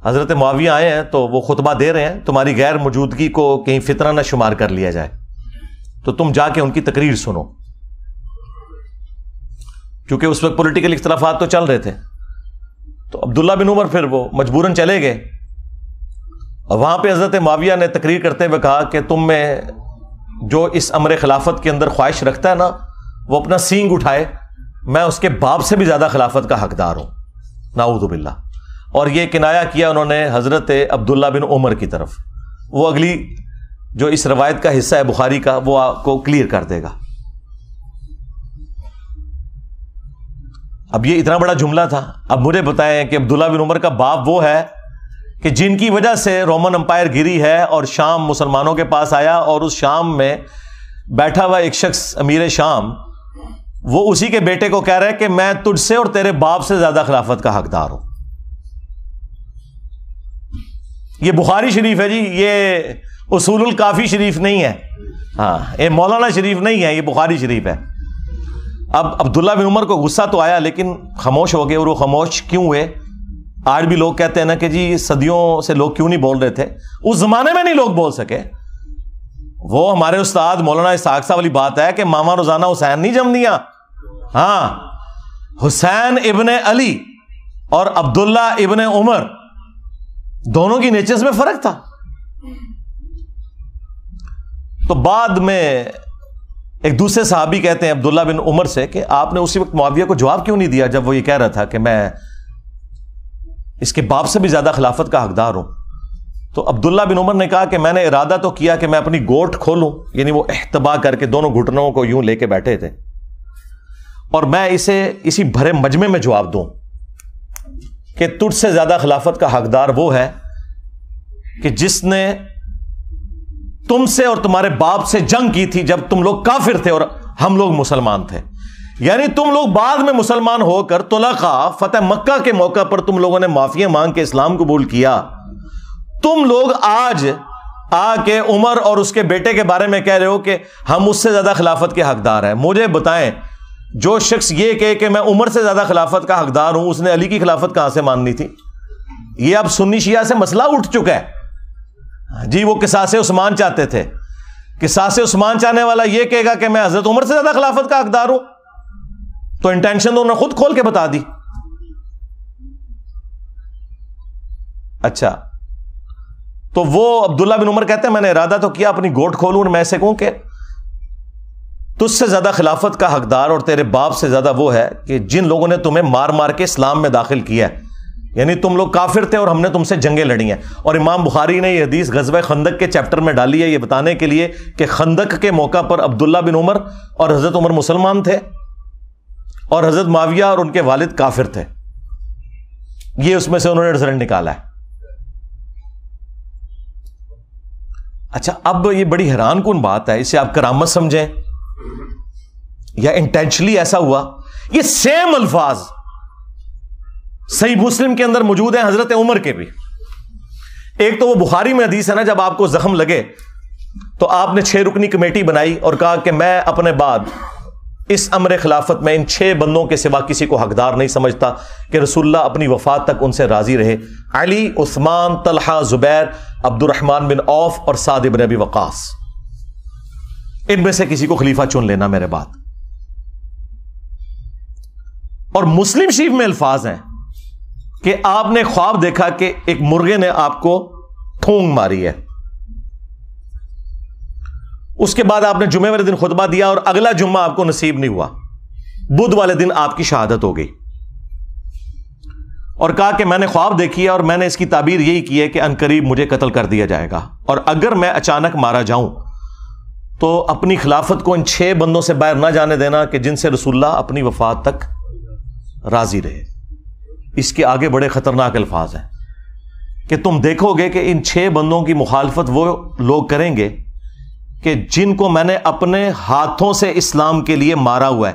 حضرت معاویہ آئے ہیں تو وہ خطبہ دے رہے ہیں, تمہاری غیر موجودگی کو کہیں فتنہ نہ شمار کر لیا جائے, تو تم جا کے ان کی تقریر سنو. کیونکہ اس وقت پولیٹیکل اختلافات تو چل رہے تھے. تو عبداللہ بن عمر پھر وہ مجبوراً چلے گئے. اور وہاں پہ حضرت معاویہ نے تقریر کرتے ہوئے کہا کہ تم میں جو اس امر خلافت کے اندر خواہش رکھتا ہے نا, وہ اپنا سینگ اٹھائے, میں اس کے باپ سے بھی زیادہ خلافت کا حقدار ہوں, نعوذ باللہ. اور یہ کنایا کیا انہوں نے حضرت عبداللہ بن عمر کی طرف. وہ اگلی جو اس روایت کا حصہ ہے بخاری کا, وہ آپ کو کلیئر کر دے گا. اب یہ اتنا بڑا جملہ تھا. اب مجھے بتائیں کہ عبداللہ بن عمر کا باپ وہ ہے کہ جن کی وجہ سے رومن امپائر گری ہے اور شام مسلمانوں کے پاس آیا, اور اس شام میں بیٹھا ہوا ایک شخص امیر شام, وہ اسی کے بیٹے کو کہہ رہا ہے کہ میں تجھ سے اور تیرے باپ سے زیادہ خلافت کا حقدار ہوں. یہ بخاری شریف ہے جی, یہ اصول الکافی شریف نہیں ہے, ہاں یہ مولانا شریف نہیں ہے, یہ بخاری شریف ہے. اب عبداللہ بن عمر کو غصہ تو آیا لیکن خاموش ہو گئے. اور وہ خاموش کیوں ہوئے؟ آج بھی لوگ کہتے ہیں نا کہ جی صدیوں سے لوگ کیوں نہیں بول رہے تھے. اس زمانے میں نہیں لوگ بول سکے. وہ ہمارے استاد مولانا اسحاق صاحب والی بات ہے کہ ماما روزانہ حسین نہیں جم دیا. ہاں, حسین ابن علی اور عبداللہ ابن عمر دونوں کی نیچرز میں فرق تھا. تو بعد میں ایک دوسرے صحابی کہتے ہیں عبداللہ بن عمر سے کہ آپ نے اسی وقت معاویہ کو جواب کیوں نہیں دیا جب وہ یہ کہہ رہا تھا کہ میں اس کے باپ سے بھی زیادہ خلافت کا حقدار ہوں. تو عبداللہ بن عمر نے کہا کہ میں نے ارادہ تو کیا کہ میں اپنی گوٹ کھولوں، یعنی وہ احتبا کر کے دونوں گھٹنوں کو یوں لے کے بیٹھے تھے، اور میں اسے اسی بھرے مجمع میں جواب دوں کہ تجھ سے زیادہ خلافت کا حقدار وہ ہے کہ جس نے تم سے اور تمہارے باپ سے جنگ کی تھی جب تم لوگ کافر تھے اور ہم لوگ مسلمان تھے. یعنی تم لوگ بعد میں مسلمان ہو کر طلقاء فتح مکہ کے موقع پر تم لوگوں نے معافیاں مانگ کے اسلام قبول کیا. تم لوگ آج آ کے عمر اور اس کے بیٹے کے بارے میں کہہ رہے ہو کہ ہم اس سے زیادہ خلافت کے حقدار ہیں. مجھے بتائیں، جو شخص یہ کہے کہ میں عمر سے زیادہ خلافت کا حقدار ہوں، اس نے علی کی خلافت کہاں سے ماننی تھی؟ یہ اب سنی شیعہ سے مسئلہ اٹھ چکا ہے. جی وہ قصاص عثمان چاہتے تھے، قصاص عثمان چاہنے والا یہ کہے گا کہ میں حضرت عمر سے زیادہ خلافت کا حقدار ہوں، تو انٹینشن تو انہوں نے خود کھول کے بتا دی. اچھا، تو وہ عبداللہ بن عمر کہتے ہیں میں نے ارادہ تو کیا اپنی گوٹ کھولوں اور میں ایسے کہوں کہ تجھ سے زیادہ خلافت کا حقدار اور تیرے باپ سے زیادہ وہ ہے کہ جن لوگوں نے تمہیں مار مار کے اسلام میں داخل کیا ہے. یعنی تم لوگ کافر تھے اور ہم نے تم سے جنگیں لڑی ہیں. اور امام بخاری نے یہ حدیث غزوہ خندق کے چیپٹر میں ڈالی ہے یہ بتانے کے لیے کہ خندق کے موقع پر عبداللہ بن عمر اور حضرت عمر مسلمان تھے اور حضرت معاویہ اور ان کے والد کافر تھے. یہ اس میں سے انہوں نے رزلٹ نکالا ہے. اچھا، اب یہ بڑی حیران کن بات ہے، اسے آپ کرامت سمجھیں یا انٹینشنلی ایسا ہوا. یہ سیم الفاظ صحیح مسلم کے اندر موجود ہیں حضرت عمر کے بھی. ایک تو وہ بخاری میں حدیث ہے نا، جب آپ کو زخم لگے تو آپ نے 6 رکنی کمیٹی بنائی اور کہا کہ میں اپنے بعد اس امر خلافت میں ان 6 بندوں کے سوا کسی کو حقدار نہیں سمجھتا کہ رسول اللہ اپنی وفات تک ان سے راضی رہے. علی، عثمان، طلحہ، زبیر، عبد الرحمن بن عوف اور سعد بن ابی وقاص، ان میں سے کسی کو خلیفہ چن لینا میرے بعد. اور مسلم شریف میں الفاظ ہیں کہ آپ نے خواب دیکھا کہ ایک مرغے نے آپ کو ٹھونگ ماری ہے. اس کے بعد آپ نے جمعے والے دن خطبہ دیا اور اگلا جمعہ آپ کو نصیب نہیں ہوا. بدھ والے دن آپ کی شہادت ہو گئی اور کہا کہ میں نے خواب دیکھی ہے اور میں نے اس کی تعبیر یہی کی ہے کہ عنقریب مجھے قتل کر دیا جائے گا، اور اگر میں اچانک مارا جاؤں تو اپنی خلافت کو ان 6 بندوں سے باہر نہ جانے دینا کہ جن سے رسول اللہ اپنی وفات تک راضی رہے. اس کے آگے بڑے خطرناک الفاظ ہیں کہ تم دیکھو گے کہ ان 6 بندوں کی مخالفت وہ لوگ کریں گے کہ جن کو میں نے اپنے ہاتھوں سے اسلام کے لیے مارا ہوا ہے،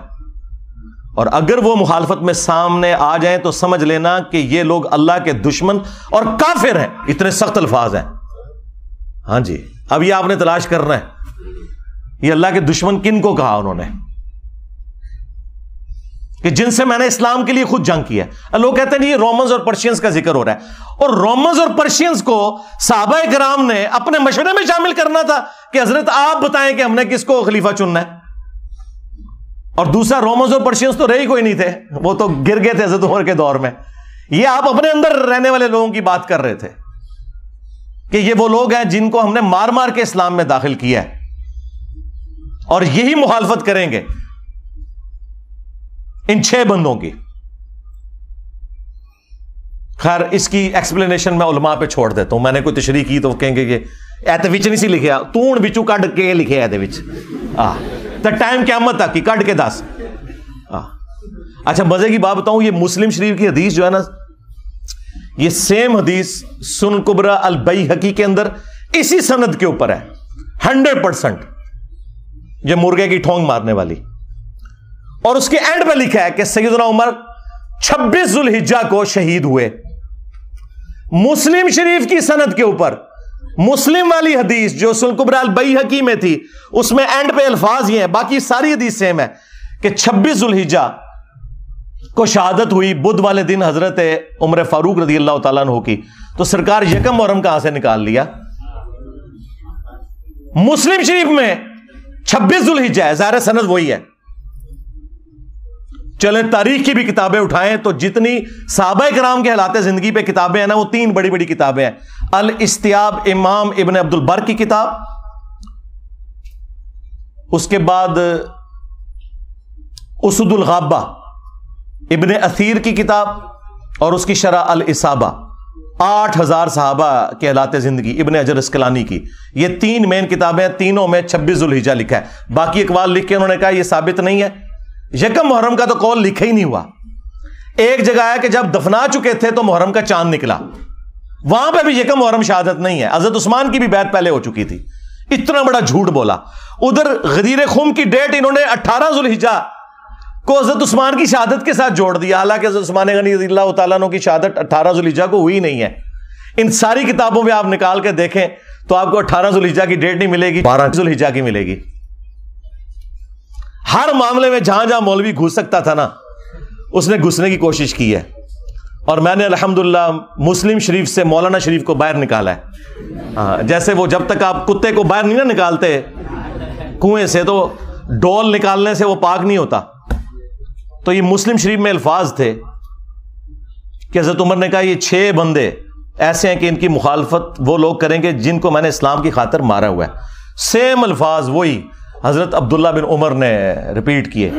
اور اگر وہ مخالفت میں سامنے آ جائیں تو سمجھ لینا کہ یہ لوگ اللہ کے دشمن اور کافر ہیں. اتنے سخت الفاظ ہیں. ہاں جی، اب یہ آپ نے تلاش کرنا ہے یہ اللہ کے دشمن کن کو کہا انہوں نے کہ جن سے میں نے اسلام کے لیے خود جنگ کی ہے. لوگ کہتے ہیں یہ رومنز اور پرشینز کا ذکر ہو رہا ہے، اور رومنز اور پرشینز کو صحابہ کرام نے اپنے مشورے میں شامل کرنا تھا کہ حضرت آپ بتائیں کہ ہم نے کس کو خلیفہ چننا ہے. اور دوسرا، رومنز اور پرشینز تو رہی کوئی نہیں تھے، وہ تو گر گئے تھے حضرت عمر کے دور میں. یہ آپ اپنے اندر رہنے والے لوگوں کی بات کر رہے تھے کہ یہ وہ لوگ ہیں جن کو ہم نے مار مار کے اسلام میں داخل کیا ہے، اور یہی مخالفت کریں گے ان 6 بندوں کی. خیر، اس کی ایکسپلینیشن میں علماء پہ چھوڑ دیتا ہوں. میں نے کوئی تشریح کی تو کہیں گے کہ ایتے وچ نہیں سی لکھیا، تون بچو کڈ کے لکھے ایتے وچ تے ٹائم قیامت تک کی کڈ کے دس. اچھا، مزے کی بات بتاؤں، یہ مسلم شریف کی حدیث جو ہے نا، یہ سیم حدیث سنن کبریٰ البیہقی کے اندر اسی سند کے اوپر ہے 100%، یہ مرغے کی ٹھونگ مارنے والی. اور اس کے اینڈ پہ لکھا ہے کہ سیدنا عمر 26 ذوالحجہ کو شہید ہوئے. مسلم شریف کی سند کے اوپر مسلم والی حدیث جو سنن کبریٰ البیہقی میں تھی، اس میں اینڈ پہ الفاظ یہ ہیں، باقی ساری حدیث سیم ہے کہ 26 ذوالحجہ کو شہادت ہوئی بدھ والے دن حضرت عمر فاروق رضی اللہ تعالیٰ عنہ کی. تو سرکار یکم محرم کہاں سے نکال لیا؟ مسلم شریف میں 26 ذوالحجہ ہے، ظاہر سند وہی ہے. چلیں تاریخ کی بھی کتابیں اٹھائیں تو جتنی صحابہ کرام کے حالات زندگی پہ کتابیں ہیں نا، وہ 3 بڑی بڑی کتابیں ہیں. الاستیاب امام ابن عبد البر کی کتاب، اس کے بعد اسد الغابہ ابن اثیر کی کتاب، اور اس کی شرح الاسابہ 8000 صحابہ کے حالات زندگی ابن حجر اسقلانی کی. یہ 3 مین کتابیں ہیں, تینوں میں 26 ذوالحجہ لکھا ہے. باقی اقوال لکھ کے انہوں نے کہا یہ ثابت نہیں ہے. یکم محرم کا تو قول لکھا ہی نہیں ہوا. ایک جگہ ہے کہ جب دفنا چکے تھے تو محرم کا چاند نکلا, وہاں پہ بھی یکم محرم شہادت نہیں ہے. حضرت عثمان کی بھی بیعت پہلے ہو چکی تھی. اتنا بڑا جھوٹ بولا. ادھر غدیر خم کی ڈیٹ انہوں نے 18 ذوالحجہ کو حضرت عثمان کی شہادت کے ساتھ جوڑ دیا, حالانکہ حضرت عثمان غنی رضی اللہ تعالیٰ عنہ کی شہادت 18 ذوالحجہ کو ہوئی نہیں ہے. ان ساری کتابوں میں آپ نکال کے دیکھیں تو آپ کو 18 ذوالحجہ کی ڈیٹ نہیں ملے گی, 12 ذوالحجہ کی ملے گی. ہر معاملے میں جہاں جہاں مولوی گھس سکتا تھا نا, اس نے گھسنے کی کوشش کی ہے. اور میں نے الحمدللہ مسلم شریف سے مولانا شریف کو باہر نکالا ہے. جیسے وہ جب تک آپ کتے کو باہر نہیں نا نکالتے کنویں سے, تو ڈول نکالنے سے وہ پاک نہیں ہوتا. تو یہ مسلم شریف میں الفاظ تھے کہ حضرت عمر نے کہا یہ 6 بندے ایسے ہیں کہ ان کی مخالفت وہ لوگ کریں گے جن کو میں نے اسلام کی خاطر مارا ہوا ہے. سیم الفاظ وہی حضرت عبداللہ بن عمر نے ریپیٹ کیے.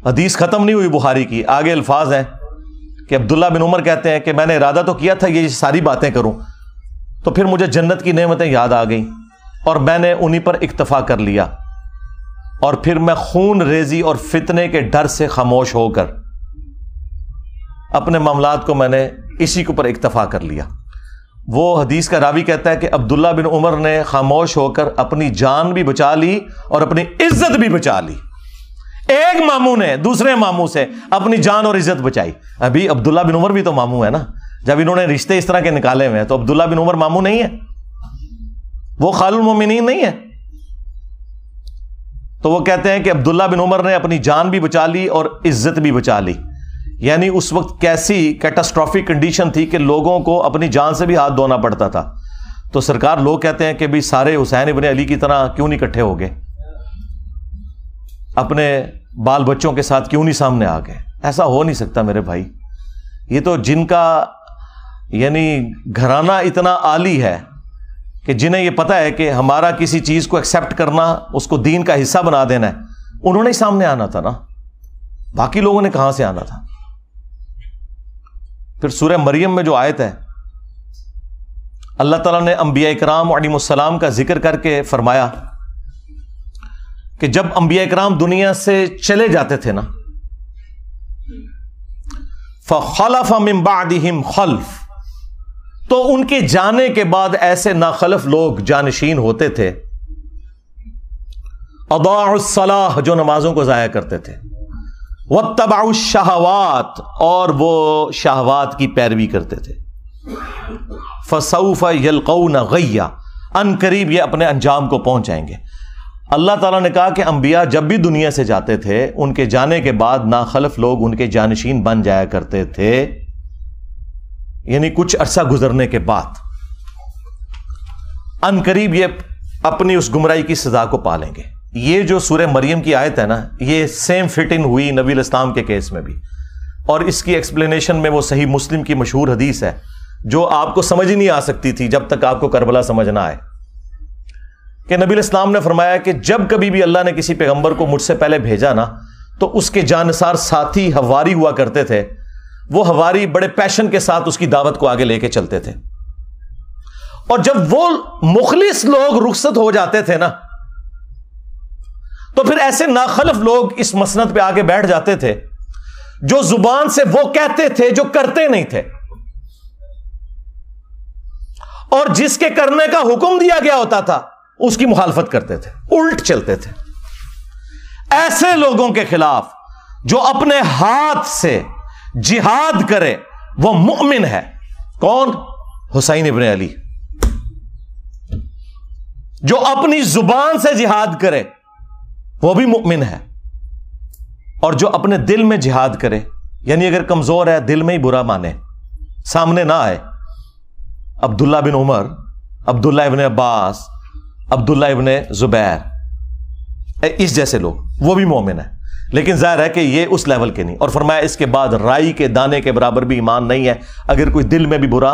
حدیث ختم نہیں ہوئی بخاری کی, آگے الفاظ ہیں کہ عبداللہ بن عمر کہتے ہیں کہ میں نے ارادہ تو کیا تھا یہ ساری باتیں کروں, تو پھر مجھے جنت کی نعمتیں یاد آ گئیں اور میں نے انہی پر اکتفا کر لیا, اور پھر میں خون ریزی اور فتنے کے ڈر سے خاموش ہو کر اپنے معاملات کو میں نے اسی کے اوپر اکتفا کر لیا. وہ حدیث کا راوی کہتا ہے کہ عبداللہ بن عمر نے خاموش ہو کر اپنی جان بھی بچا لی اور اپنی عزت بھی بچا لی. ایک ماموں نے دوسرے ماموں سے اپنی جان اور عزت بچائی. ابھی عبداللہ بن عمر بھی تو ماموں ہے نا, جب انہوں نے رشتے اس طرح کے نکالے ہوئے ہیں تو عبداللہ بن عمر ماموں نہیں ہے, وہ خال المومنین نہیں ہے. تو وہ کہتے ہیں کہ عبداللہ بن عمر نے اپنی جان بھی بچا لی اور عزت بھی بچا لی. یعنی اس وقت کیسی کیٹاسٹرافک کنڈیشن تھی کہ لوگوں کو اپنی جان سے بھی ہاتھ دھونا پڑتا تھا. تو سرکار لوگ کہتے ہیں کہ بھی سارے حسین ابن علی کی طرح کیوں نہیں اکٹھے ہو گئے, اپنے بال بچوں کے ساتھ کیوں نہیں سامنے آ گئے. ایسا ہو نہیں سکتا میرے بھائی. یہ تو جن کا یعنی گھرانہ اتنا عالی ہے کہ جنہیں یہ پتا ہے کہ ہمارا کسی چیز کو ایکسیپٹ کرنا, اس کو دین کا حصہ بنا دینا ہے, انہوں نے ہی سامنے آنا تھا نا, باقی لوگوں نے کہاں سے آنا تھا. پھر سورہ مریم میں جو آیت ہے, اللہ تعالیٰ نے انبیاء اکرام علیہم السلام کا ذکر کر کے فرمایا کہ جب انبیاء اکرام دنیا سے چلے جاتے تھے نا, فَخَلَفَ مِن بَعْدِهِمْ خَلْفٌ, تو ان کے جانے کے بعد ایسے ناخلف لوگ جانشین ہوتے تھے, اضاعوا الصلاۃ, جو نمازوں کو ضائع کرتے تھے, واتبعوا الشہوات, اور وہ شہوات کی پیروی کرتے تھے, فسوف یلقون غیا, ان قریب یہ اپنے انجام کو پہنچ جائیں گے. اللہ تعالیٰ نے کہا کہ انبیاء جب بھی دنیا سے جاتے تھے ان کے جانے کے بعد ناخلف لوگ ان کے جانشین بن جایا کرتے تھے, یعنی کچھ عرصہ گزرنے کے بعد ان قریب یہ اپنی اس گمراہی کی سزا کو پالیں گے. یہ جو سورہ مریم کی آیت ہے نا, یہ سیم فٹ ان ہوئی نبی علیہ السلام کے کیس میں بھی, اور اس کی ایکسپلینیشن میں وہ صحیح مسلم کی مشہور حدیث ہے جو آپ کو سمجھ ہی نہیں آ سکتی تھی جب تک آپ کو کربلا سمجھ نہ آئے, کہ نبی علیہ السلام نے فرمایا کہ جب کبھی بھی اللہ نے کسی پیغمبر کو مجھ سے پہلے بھیجا نا, تو اس کے جانثار ساتھی حواری ہوا کرتے تھے. وہ حواری بڑے پیشن کے ساتھ اس کی دعوت کو آگے لے کے چلتے تھے, اور جب وہ مخلص لوگ رخصت ہو جاتے تھے نا, تو پھر ایسے ناخلف لوگ اس مسند پہ آگے بیٹھ جاتے تھے جو زبان سے وہ کہتے تھے جو کرتے نہیں تھے, اور جس کے کرنے کا حکم دیا گیا ہوتا تھا اس کی مخالفت کرتے تھے, الٹ چلتے تھے. ایسے لوگوں کے خلاف جو اپنے ہاتھ سے جہاد کرے وہ مؤمن ہے. کون؟ حسین ابن علی. جو اپنی زبان سے جہاد کرے وہ بھی مؤمن ہے, اور جو اپنے دل میں جہاد کرے, یعنی اگر کمزور ہے دل میں ہی برا مانے, سامنے نہ آئے, عبداللہ بن عمر, عبداللہ ابن عباس, عبداللہ ابن زبیر, اس جیسے لوگ, وہ بھی مومن ہے. لیکن ظاہر ہے کہ یہ اس لیول کے نہیں. اور فرمایا اس کے بعد رائی کے دانے کے برابر بھی ایمان نہیں ہے اگر کوئی دل میں بھی برا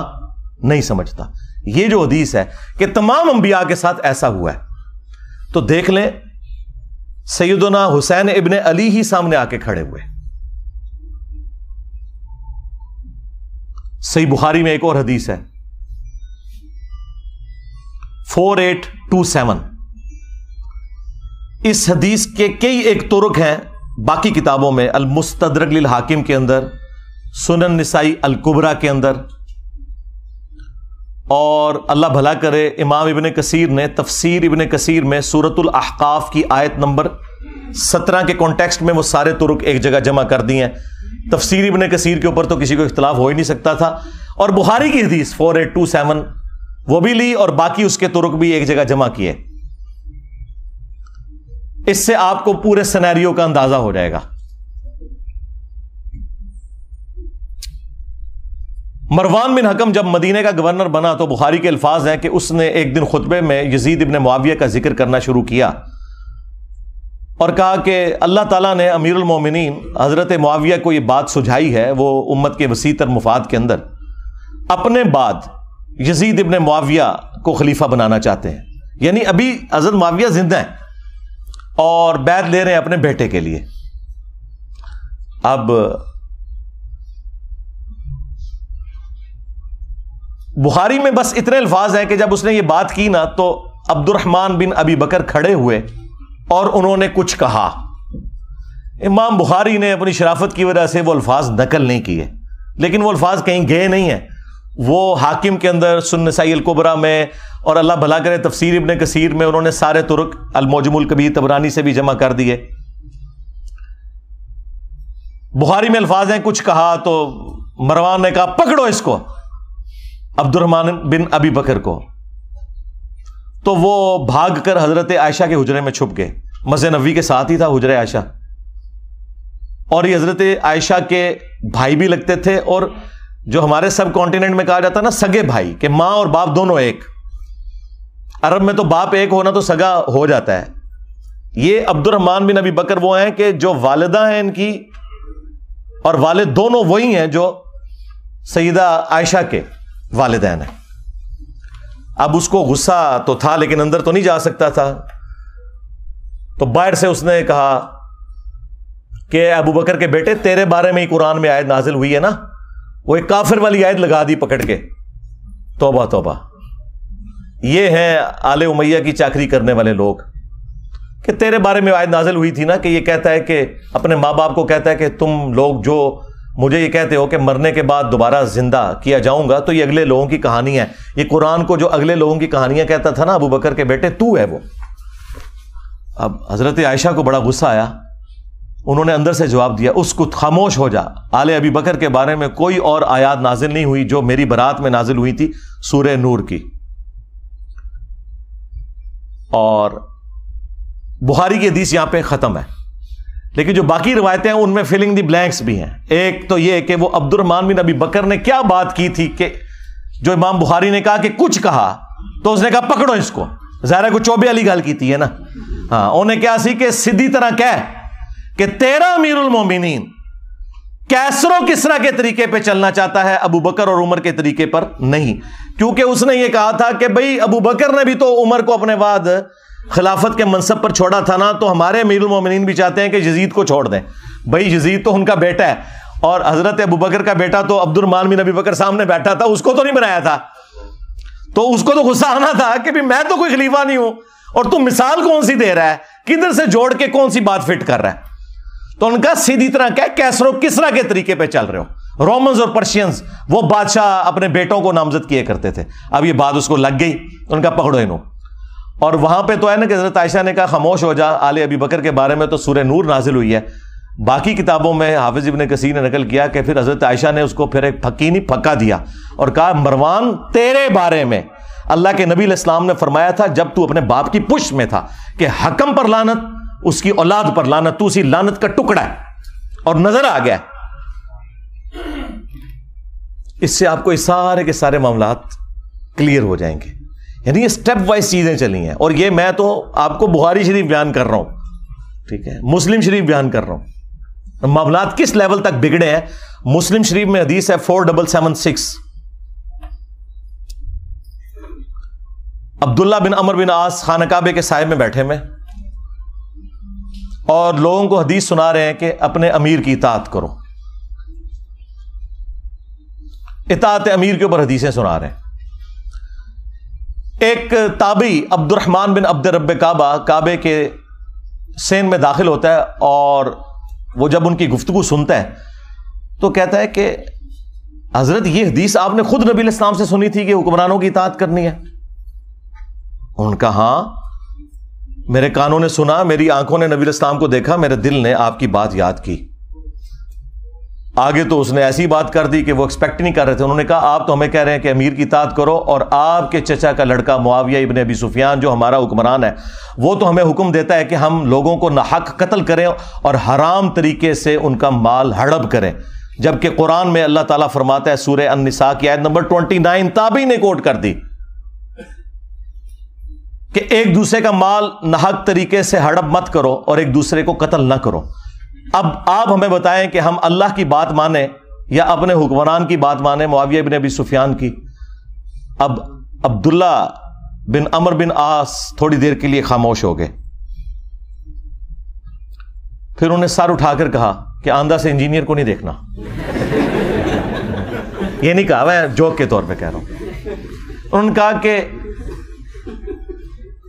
نہیں سمجھتا. یہ جو حدیث ہے کہ تمام انبیاء کے ساتھ ایسا ہوا ہے, تو دیکھ لیں سیدنا حسین ابن علی ہی سامنے آ کے کھڑے ہوئے. صحیح بخاری میں ایک اور حدیث ہے 4827. اس حدیث کے کئی ایک طرق ہیں باقی کتابوں میں، المستدرک للحاکم کے اندر، سنن نسائی الکبریٰ کے اندر، اور اللہ بھلا کرے امام ابن کثیر نے تفسیر ابن کثیر میں سورۃ الاحقاف کی آیت نمبر 17 کے کانٹیکسٹ میں وہ سارے طرق ایک جگہ جمع کر دی ہیں. تفسیر ابن کثیر کے اوپر تو کسی کو اختلاف ہو ہی نہیں سکتا تھا، اور بخاری کی حدیث 4827 وہ بھی لی اور باقی اس کے طرق بھی ایک جگہ جمع کیے. اس سے آپ کو پورے سینیریو کا اندازہ ہو جائے گا. مروان بن حکم جب مدینے کا گورنر بنا تو بخاری کے الفاظ ہیں کہ اس نے ایک دن خطبے میں یزید ابن معاویہ کا ذکر کرنا شروع کیا اور کہا کہ اللہ تعالیٰ نے امیر المومنین حضرت معاویہ کو یہ بات سجھائی ہے، وہ امت کے وسیع تر مفاد کے اندر اپنے بعد یزید ابن معاویہ کو خلیفہ بنانا چاہتے ہیں. یعنی ابھی حضرت معاویہ زندہ ہیں اور بیعت لے رہے ہیں اپنے بیٹے کے لیے. اب بخاری میں بس اتنے الفاظ ہیں کہ جب اس نے یہ بات کی نا تو عبد الرحمن بن ابی بکر کھڑے ہوئے اور انہوں نے کچھ کہا. امام بخاری نے اپنی شرافت کی وجہ سے وہ الفاظ نقل نہیں کیے، لیکن وہ الفاظ کہیں گئے نہیں ہیں، وہ حاکم کے اندر، سنن نسائی الکبریٰ میں، اور اللہ بھلا کرے تفسیر ابن کثیر میں انہوں نے سارے طرق، المعجم الکبیر طبرانی سے بھی جمع کر دیے. بخاری میں الفاظ ہیں کچھ کہا تو مروان نے کہا پکڑو اس کو، عبد الرحمن بن ابی بکر کو. تو وہ بھاگ کر حضرت عائشہ کے حجرے میں چھپ گئے. مسجد نبوی کے ساتھ ہی تھا حجرہ عائشہ، اور یہ حضرت عائشہ کے بھائی بھی لگتے تھے، اور جو ہمارے سب کانٹیننٹ میں کہا جاتا ہے نا سگے بھائی، کہ ماں اور باپ دونوں ایک. عرب میں تو باپ ایک ہونا تو سگا ہو جاتا ہے. یہ عبد الرحمن بن ابی بکر وہ ہیں کہ جو والدہ ہیں ان کی اور والد دونوں وہی ہیں جو سیدہ عائشہ کے والدین ہیں. اب اس کو غصہ تو تھا لیکن اندر تو نہیں جا سکتا تھا، تو باہر سے اس نے کہا کہ ابو بکر کے بیٹے تیرے بارے میں ہی قرآن میں آیت نازل ہوئی ہے نا. وہ ایک کافر والی آیت لگا دی پکڑ کے. توبہ توبہ. یہ ہیں آل امیہ کی چاکری کرنے والے لوگ، کہ تیرے بارے میں آیت نازل ہوئی تھی نا، کہ یہ کہتا ہے کہ اپنے ماں باپ کو کہتا ہے کہ تم لوگ جو مجھے یہ کہتے ہو کہ مرنے کے بعد دوبارہ زندہ کیا جاؤں گا، تو یہ اگلے لوگوں کی کہانی ہے. یہ قرآن کو جو اگلے لوگوں کی کہانیاں کہتا تھا نا ابو بکر کے بیٹے، تو ہے وہ. اب حضرت عائشہ کو بڑا غصہ آیا، انہوں نے اندر سے جواب دیا اس کو خاموش ہو جا، آل ابی بکر کے بارے میں کوئی اور آیات نازل نہیں ہوئی جو میری برات میں نازل ہوئی تھی، سورہ نور کی. اور بخاری کی حدیث یہاں پہ ختم ہے، لیکن جو باقی روایتیں ہیں ان میں فلنگ دی بلینکس بھی ہیں. ایک تو یہ کہ وہ عبد الرحمن بن ابی بکر نے کیا بات کی تھی کہ جو امام بخاری نے کہا کہ کچھ کہا تو اس نے کہا پکڑو اس کو. ظاہر کو چوبے والی گل کی ہے نا. ہاں انہیں کیا سی کہ سیدھی طرح کہہ کہ تیرا امیر المومنین کیسر و کسرا کے طریقے پہ چلنا چاہتا ہے، ابو بکر اور عمر کے طریقے پر نہیں. کیونکہ اس نے یہ کہا تھا کہ بھئی ابو بکر نے بھی تو عمر کو اپنے بعد خلافت کے منصب پر چھوڑا تھا نا، تو ہمارے امیر المومنین بھی چاہتے ہیں کہ یزید کو چھوڑ دیں. بھئی یزید تو ان کا بیٹا ہے، اور حضرت ابو بکر کا بیٹا تو عبد الرحمن بن ابی بکر سامنے بیٹھا تھا، اس کو تو نہیں بنایا تھا. تو اس کو تو غصہ آنا تھا کہ بھی میں تو کوئی خلیفہ نہیں ہوں، اور تم مثال کون سی دے رہا ہے، کدھر سے جوڑ کے کون سی بات فٹ کر رہا ہے. تو ان کا سیدھی طرح کیا کیسر و کسرا کے طریقے پہ چل رہے ہو. رومنز اور پرشینز وہ بادشاہ اپنے بیٹوں کو نامزد کیے کرتے تھے. اب یہ بات اس کو لگ گئی، ان کا پکڑو انہوں. اور وہاں پہ تو ہے نا کہ حضرت عائشہ نے کہا خاموش ہو جا، آل ابی بکر کے بارے میں تو سورہ نور نازل ہوئی ہے. باقی کتابوں میں حافظ ابن کثیر نے نقل کیا کہ پھر حضرت عائشہ نے اس کو پھر ایک پھکی پھکا دیا اور کہا مروان تیرے بارے میں اللہ کے نبی علیہ السلام نے فرمایا تھا جب تو اپنے باپ کی پشت میں تھا کہ حکم پر لعنت، اس کی اولاد پر لعنت، تو اسی لعنت کا ٹکڑا ہے. اور نظر آ گیا. اس سے آپ کو یہ سارے کے سارے معاملات کلیئر ہو جائیں گے. یعنی یہ سٹیپ وائز چیزیں چلی ہیں، اور یہ میں تو آپ کو بخاری شریف بیان کر رہا ہوں، ٹھیک ہے، مسلم شریف بیان کر رہا ہوں. معاملات کس لیول تک بگڑے ہیں. مسلم شریف میں حدیث ہے 4776، عبداللہ بن عمر بن عاص خانہ کعبے کے سائے میں بیٹھے میں اور لوگوں کو حدیث سنا رہے ہیں کہ اپنے امیر کی اطاعت کرو. اطاعت امیر کے اوپر حدیثیں سنا رہے ہیں. ایک تابعی عبد الرحمن بن عبد رب کعبہ کعبے کے سین میں داخل ہوتا ہے اور وہ جب ان کی گفتگو سنتا ہے تو کہتا ہے کہ حضرت یہ حدیث آپ نے خود نبی علیہ السلام سے سنی تھی کہ حکمرانوں کی اطاعت کرنی ہے؟ ان کا ہاں، میرے کانوں نے سنا، میری آنکھوں نے نبی علیہ السلام کو دیکھا، میرے دل نے آپ کی بات یاد کی. آگے تو اس نے ایسی بات کر دی کہ وہ ایکسپیکٹ نہیں کر رہے تھے. انہوں نے کہا آپ تو ہمیں کہہ رہے ہیں کہ امیر کی اطاعت کرو، اور آپ کے چچا کا لڑکا معاویہ ابن ابی سفیان جو ہمارا حکمران ہے وہ تو ہمیں حکم دیتا ہے کہ ہم لوگوں کو ناحق قتل کریں اور حرام طریقے سے ان کا مال ہڑپ کریں، جبکہ قرآن میں اللہ تعالیٰ فرماتا ہے سورہ النساء کی آیت نمبر 29 تابعی نے کوٹ کر دی کہ ایک دوسرے کا مال ناحق طریقے سے ہڑپ مت کرو اور ایک دوسرے کو قتل نہ کرو. اب آپ ہمیں بتائیں کہ ہم اللہ کی بات مانیں یا اپنے حکمران کی بات مانیں، معاویہ بن ابی سفیان کی. اب عبداللہ بن عمر بن عاص تھوڑی دیر کے لیے خاموش ہو گئے، پھر انہوں نے سر اٹھا کر کہا کہ آندھا سے انجینئر کو نہیں دیکھنا. یہ نہیں کہا، میں جوک کے طور پہ کہہ رہا ہوں. انہوں نے کہا کہ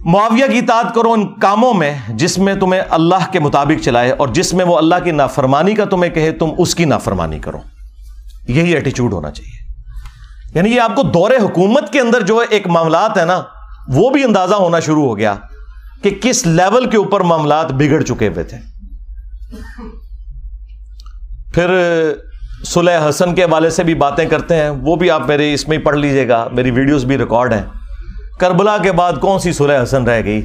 معاویہ کی اطاعت کرو ان کاموں میں جس میں تمہیں اللہ کے مطابق چلائے، اور جس میں وہ اللہ کی نافرمانی کا تمہیں کہے تم اس کی نافرمانی کرو. یہی ایٹیچیوڈ ہونا چاہیے. یعنی یہ آپ کو دور حکومت کے اندر جو ایک معاملات ہے نا وہ بھی اندازہ ہونا شروع ہو گیا کہ کس لیول کے اوپر معاملات بگڑ چکے ہوئے تھے. پھر صلح حسن کے حوالے سے بھی باتیں کرتے ہیں، وہ بھی آپ میرے اس میں ہی پڑھ لیجئے گا، میری ویڈیوز بھی ریکارڈ ہیں. کربلا کے بعد کون سی صلح حسن رہ گئی؟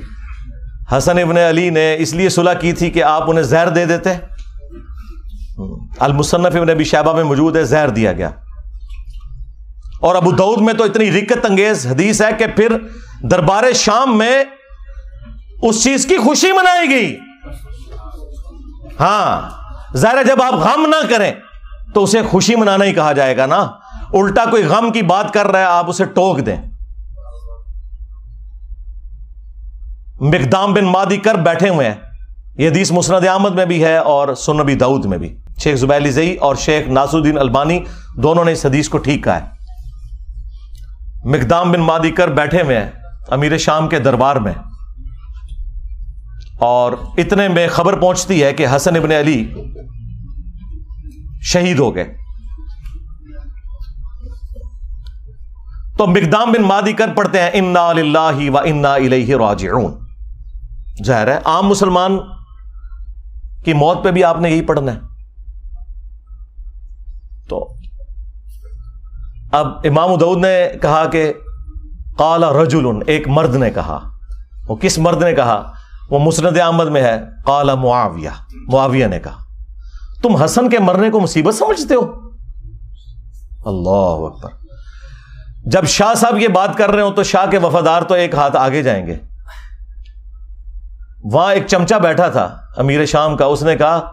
حسن ابن علی نے اس لیے صلح کی تھی کہ آپ انہیں زہر دے دیتے. المصنف ابن ابی شیبہ میں موجود ہے، زہر دیا گیا. اور ابو داؤد میں تو اتنی رکت انگیز حدیث ہے کہ پھر دربار شام میں اس چیز کی خوشی منائی گئی. ہاں ظاہر ہے جب آپ غم نہ کریں تو اسے خوشی منانا ہی کہا جائے گا نا. الٹا کوئی غم کی بات کر رہا ہے آپ اسے ٹوک دیں. مقدام بن مادی کر بیٹھے ہوئے ہیں، یہ حدیث مسند احمد میں بھی ہے اور سنن ابی داؤد میں بھی. شیخ زبیلی زئی اور شیخ ناصر الدین البانی دونوں نے اس حدیث کو ٹھیک کہا ہے. مقدام بن مادی کر بیٹھے ہوئے ہیں امیر شام کے دربار میں، اور اتنے میں خبر پہنچتی ہے کہ حسن ابن علی شہید ہو گئے. تو مقدام بن مادی کر پڑھتے ہیں انا للہ و انا الیہ راجعون. ظاہر ہے عام مسلمان کی موت پہ بھی آپ نے یہی پڑھنا ہے. تو اب امام داؤد نے کہا کہ قال رجل، ایک مرد نے کہا. وہ کس مرد نے کہا؟ وہ مسند احمد میں ہے. قال معاویہ، معاویہ نے کہا تم حسن کے مرنے کو مصیبت سمجھتے ہو؟ اللہ اکبر. جب شاہ صاحب یہ بات کر رہے ہو تو شاہ کے وفادار تو ایک ہاتھ آگے جائیں گے. وہاں ایک چمچا بیٹھا تھا امیر شام کا، اس نے کہا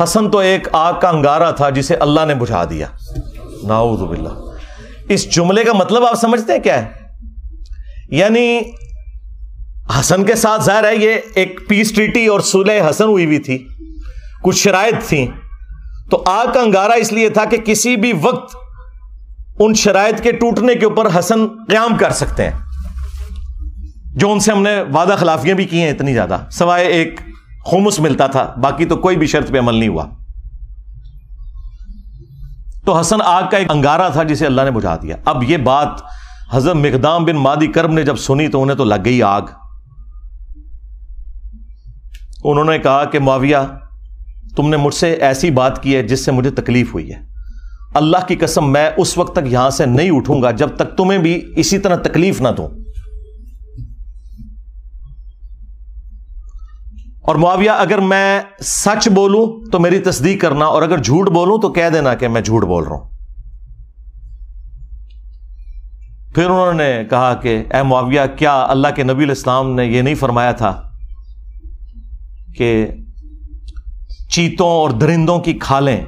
حسن تو ایک آگ کا انگارہ تھا جسے اللہ نے بجھا دیا. نعوذ باللہ. اس جملے کا مطلب آپ سمجھتے ہیں کیا ہے؟ یعنی حسن کے ساتھ ظاہر ہے یہ ایک پیس ٹریٹی اور صلح حسن ہوئی ہوئی تھی، کچھ شرائط تھیں، تو آگ کا انگارہ اس لیے تھا کہ کسی بھی وقت ان شرائط کے ٹوٹنے کے اوپر حسن قیام کر سکتے ہیں، جو ان سے ہم نے وعدہ خلافیاں بھی کی ہیں اتنی زیادہ، سوائے ایک خمس ملتا تھا، باقی تو کوئی بھی شرط پہ عمل نہیں ہوا. تو حسن آگ کا ایک انگارہ تھا جسے اللہ نے بجھا دیا. اب یہ بات حضرت مقدام بن مادی کرب نے جب سنی تو انہیں تو لگ گئی آگ. انہوں نے کہا کہ معاویہ تم نے مجھ سے ایسی بات کی ہے جس سے مجھے تکلیف ہوئی ہے. اللہ کی قسم میں اس وقت تک یہاں سے نہیں اٹھوں گا جب تک تمہیں بھی اسی طرح تکلیف نہ دوں. اور معاویہ اگر میں سچ بولوں تو میری تصدیق کرنا، اور اگر جھوٹ بولوں تو کہہ دینا کہ میں جھوٹ بول رہا ہوں. پھر انہوں نے کہا کہ اے معاویہ کیا اللہ کے نبی علیہ السلام نے یہ نہیں فرمایا تھا کہ چیتوں اور درندوں کی کھالیں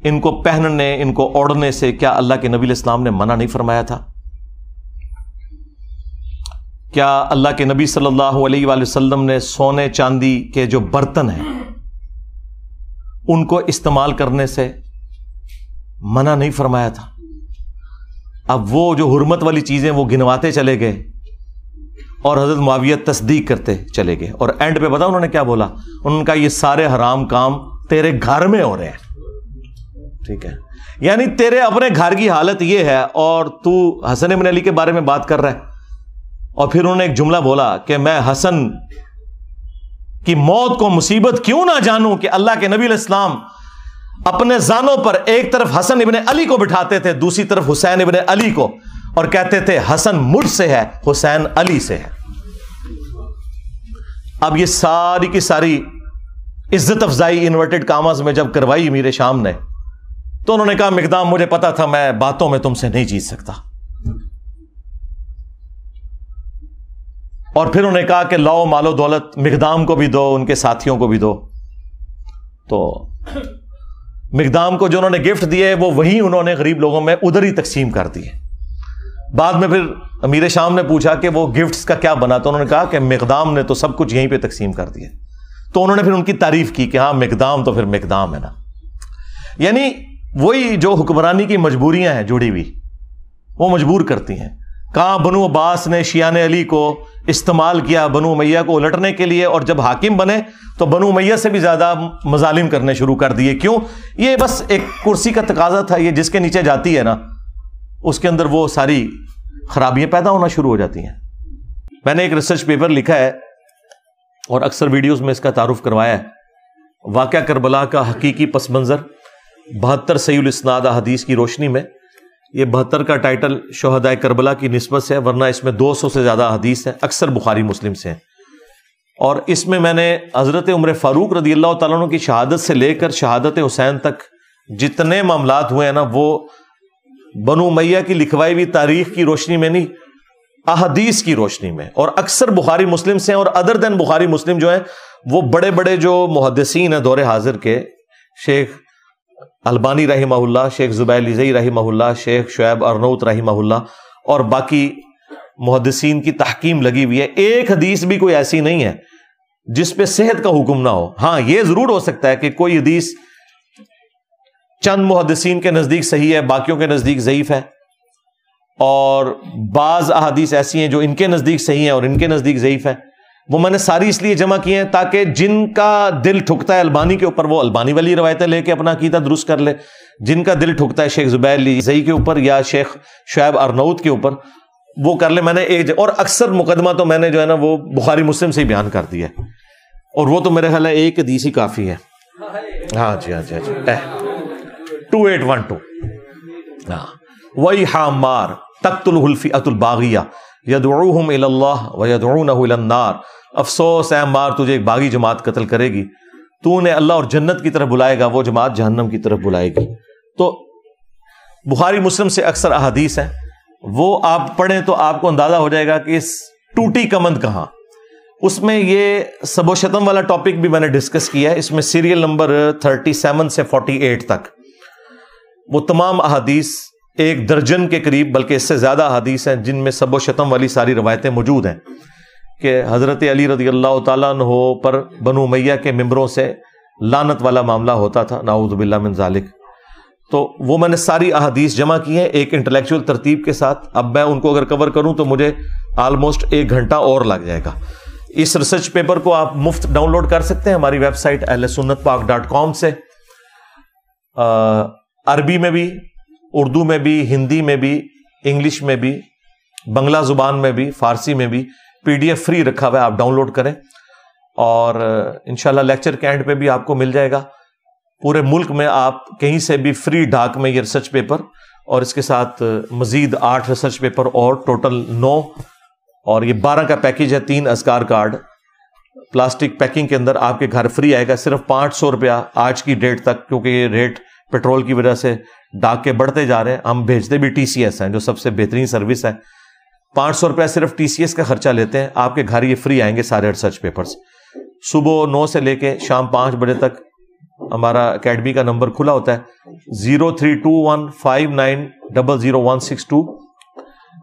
ان کو پہننے، ان کو اوڑھنے سے کیا اللہ کے نبی علیہ السلام نے منع نہیں فرمایا تھا؟ کیا اللہ کے نبی صلی اللہ علیہ وآلہ وسلم نے سونے چاندی کے جو برتن ہیں ان کو استعمال کرنے سے منع نہیں فرمایا تھا؟ اب وہ جو حرمت والی چیزیں وہ گنواتے چلے گئے اور حضرت معاویہ تصدیق کرتے چلے گئے، اور اینڈ پہ پتا انہوں نے کیا بولا؟ انہوں نے کہا یہ سارے حرام کام تیرے گھر میں ہو رہے ہیں، ٹھیک ہے، یعنی تیرے اپنے گھر کی حالت یہ ہے اور تو حسن ابن علی کے بارے میں بات کر رہا ہے۔ اور پھر انہوں نے ایک جملہ بولا کہ میں حسن کی موت کو مصیبت کیوں نہ جانوں کہ اللہ کے نبی علیہ السلام اپنے زانوں پر ایک طرف حسن ابن علی کو بٹھاتے تھے، دوسری طرف حسین ابن علی کو، اور کہتے تھے حسن مجھ سے ہے، حسین علی سے ہے۔ اب یہ ساری کی ساری عزت افزائی انورٹڈ کاماز میں جب کروائی امیر شام نے، تو انہوں نے کہا مقدام مجھے پتا تھا میں باتوں میں تم سے نہیں جیت سکتا، اور پھر انہوں نے کہا کہ لاؤ مال و دولت مقدام کو بھی دو، ان کے ساتھیوں کو بھی دو۔ تو مقدام کو جو انہوں نے گفٹ دیے وہ وہی انہوں نے غریب لوگوں میں ادھر ہی تقسیم کر دیے۔ بعد میں پھر امیر شام نے پوچھا کہ وہ گفٹس کا کیا بنا، تو انہوں نے کہا کہ مقدام نے تو سب کچھ یہیں پہ تقسیم کر دیا۔ تو انہوں نے پھر ان کی تعریف کی کہ ہاں مقدام تو پھر مقدام ہے نا، یعنی وہی جو حکمرانی کی مجبوریاں ہیں جڑی ہوئی وہ مجبور کرتی ہیں۔ کہاں بنو عباس نے شیعان علی کو استعمال کیا بنو امیہ کو الٹنے کے لیے، اور جب حاکم بنے تو بنو امیہ سے بھی زیادہ مظالم کرنے شروع کر دیے۔ کیوں؟ یہ بس ایک کرسی کا تقاضا تھا، یہ جس کے نیچے جاتی ہے نا اس کے اندر وہ ساری خرابیاں پیدا ہونا شروع ہو جاتی ہیں۔ میں نے ایک ریسرچ پیپر لکھا ہے اور اکثر ویڈیوز میں اس کا تعارف کروایا ہے، واقعہ کربلا کا حقیقی پس منظر 72 صحیح الاسناد احادیث کی روشنی میں۔ یہ 72 کا ٹائٹل شہدائے کربلا کی نسبت سے ہے، ورنہ اس میں 200 سے زیادہ حدیث ہیں، اکثر بخاری مسلم سے ہیں۔ اور اس میں میں نے حضرت عمر فاروق رضی اللہ تعالیٰ عنہ کی شہادت سے لے کر شہادت حسین تک جتنے معاملات ہوئے ہیں نا، وہ بنو امیہ کی لکھوائی ہوئی تاریخ کی روشنی میں نہیں، احادیث کی روشنی میں، اور اکثر بخاری مسلم سے ہیں۔ اور ادر دین بخاری مسلم جو ہیں وہ بڑے بڑے جو محدثین ہیں دور حاضر کے، شیخ البانی رحمہ اللہ، شیخ زبیر لیزئی رحمہ اللہ، شیخ شعیب ارنوت رحمہ اللہ، اور باقی محدثین کی تحکیم لگی ہوئی ہے۔ ایک حدیث بھی کوئی ایسی نہیں ہے جس پہ صحت کا حکم نہ ہو۔ ہاں یہ ضرور ہو سکتا ہے کہ کوئی حدیث چند محدثین کے نزدیک صحیح ہے، باقیوں کے نزدیک ضعیف ہے، اور بعض احادیث ایسی ہیں جو ان کے نزدیک صحیح ہیں اور ان کے نزدیک ضعیف ہے۔ وہ میں نے ساری اس لیے جمع کی ہیں تاکہ جن کا دل ٹھکتا ہے البانی کے اوپر وہ البانی والی روایتیں لے کے اپنا عقیدہ درست کر لے، جن کا دل ٹھکتا ہے شیخ زبیر لیزئی کے اوپر یا شیخ شعیب ارنوت کے اوپر وہ کر لے۔ میں نے اور اکثر مقدمہ تو میں نے جو ہے نا وہ بخاری مسلم سے ہی بیان کر دیا ہے، اور وہ تو میرے خیال ہے ایک حدیث ہی کافی ہے۔ ہاں جی 2812 وَيْحَ عَمَّارٍ تَقْتُلُهُ الْفِئَةُ الْبَاغِيَةُ يَدْعُوهُمْ إِلَى اللَّهِ وَيَدْعُونَهُ إِلَى النَّارِ۔ افسوس ہے عمار، تجھے ایک باغی جماعت قتل کرے گی، تو انہیں اللہ اور جنت کی طرف بلائے گا، وہ جماعت جہنم کی طرف بلائے گی۔ تو بخاری مسلم سے اکثر احادیث ہیں، وہ آپ پڑھیں تو آپ کو اندازہ ہو جائے گا کہ اس ٹوٹی کمند کہاں۔ اس میں یہ سب و شتم والا ٹاپک بھی میں نے ڈسکس کیا ہے، اس میں سیریل نمبر 37 سے 48 تک وہ تمام احادیث، 1 درجن کے قریب بلکہ اس سے زیادہ احادیث ہیں جن میں سب و شتم والی ساری روایتیں موجود ہیں کہ حضرت علی رضی اللہ تعالیٰ عنہ پر بنو امیہ کے ممبروں سے لعنت والا معاملہ ہوتا تھا، نعوذ باللہ من ذالک۔ تو وہ میں نے ساری احادیث جمع کی ہیں ایک انٹلیکچوئل ترتیب کے ساتھ۔ اب میں ان کو اگر کور کروں تو مجھے آلموسٹ 1 گھنٹہ اور لگ جائے گا۔ اس ریسرچ پیپر کو آپ مفت ڈاؤن لوڈ کر سکتے ہیں ہماری ویب سائٹ ahlsunnatpak.com سے، عربی میں بھی، اردو میں بھی، ہندی میں بھی، انگلش میں بھی، بنگلہ زبان میں بھی، فارسی میں بھی PDF فری رکھا ہوا ہے، آپ ڈاؤن لوڈ کریں، اور انشاءاللہ لیکچر کے اینڈ پہ بھی آپ کو مل جائے گا۔ پورے ملک میں آپ کہیں سے بھی فری ڈاک میں یہ ریسرچ پیپر اور اس کے ساتھ مزید 8 ریسرچ پیپر اور ٹوٹل 9، اور یہ 12 کا پیکیج ہے، 3 اذکار کارڈ پلاسٹک پیکنگ کے اندر آپ کے گھر فری آئے گا، صرف 500 روپیہ آج کی ڈیٹ تک، کیونکہ یہ ریٹ پیٹرول کی وجہ سے ڈاک کے بڑھتے جا رہے ہیں۔ ہم بھیجتے بھی TCS ہیں جو سب سے بہترین سروس ہے، 500 روپیہ صرف TCS کا خرچہ لیتے ہیں، آپ کے گھر یہ فری آئیں گے سارے ریسرچ پیپرز۔ صبح 9 سے لے کے شام 5 بجے تک ہمارا اکیڈمی کا نمبر کھلا ہوتا ہے 032159000162۔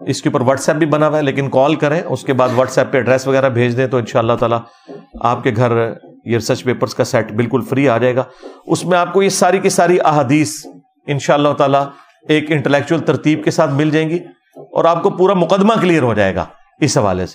اس کے اوپر واٹس ایپ بھی بنا ہوا ہے، لیکن کال کریں، اس کے بعد واٹس ایپ پہ ایڈریس وغیرہ بھیج دیں تو انشاءاللہ تعالی آپ کے گھر یہ ریسرچ پیپرز کا سیٹ بالکل فری آ جائے گا۔ اس میں آپ کو یہ ساری کی ساری احادیث انشاءاللہ تعالی ایک انٹلیکچوئل ترتیب کے ساتھ مل جائیں گی اور آپ کو پورا مقدمہ کلیئر ہو جائے گا اس حوالے سے.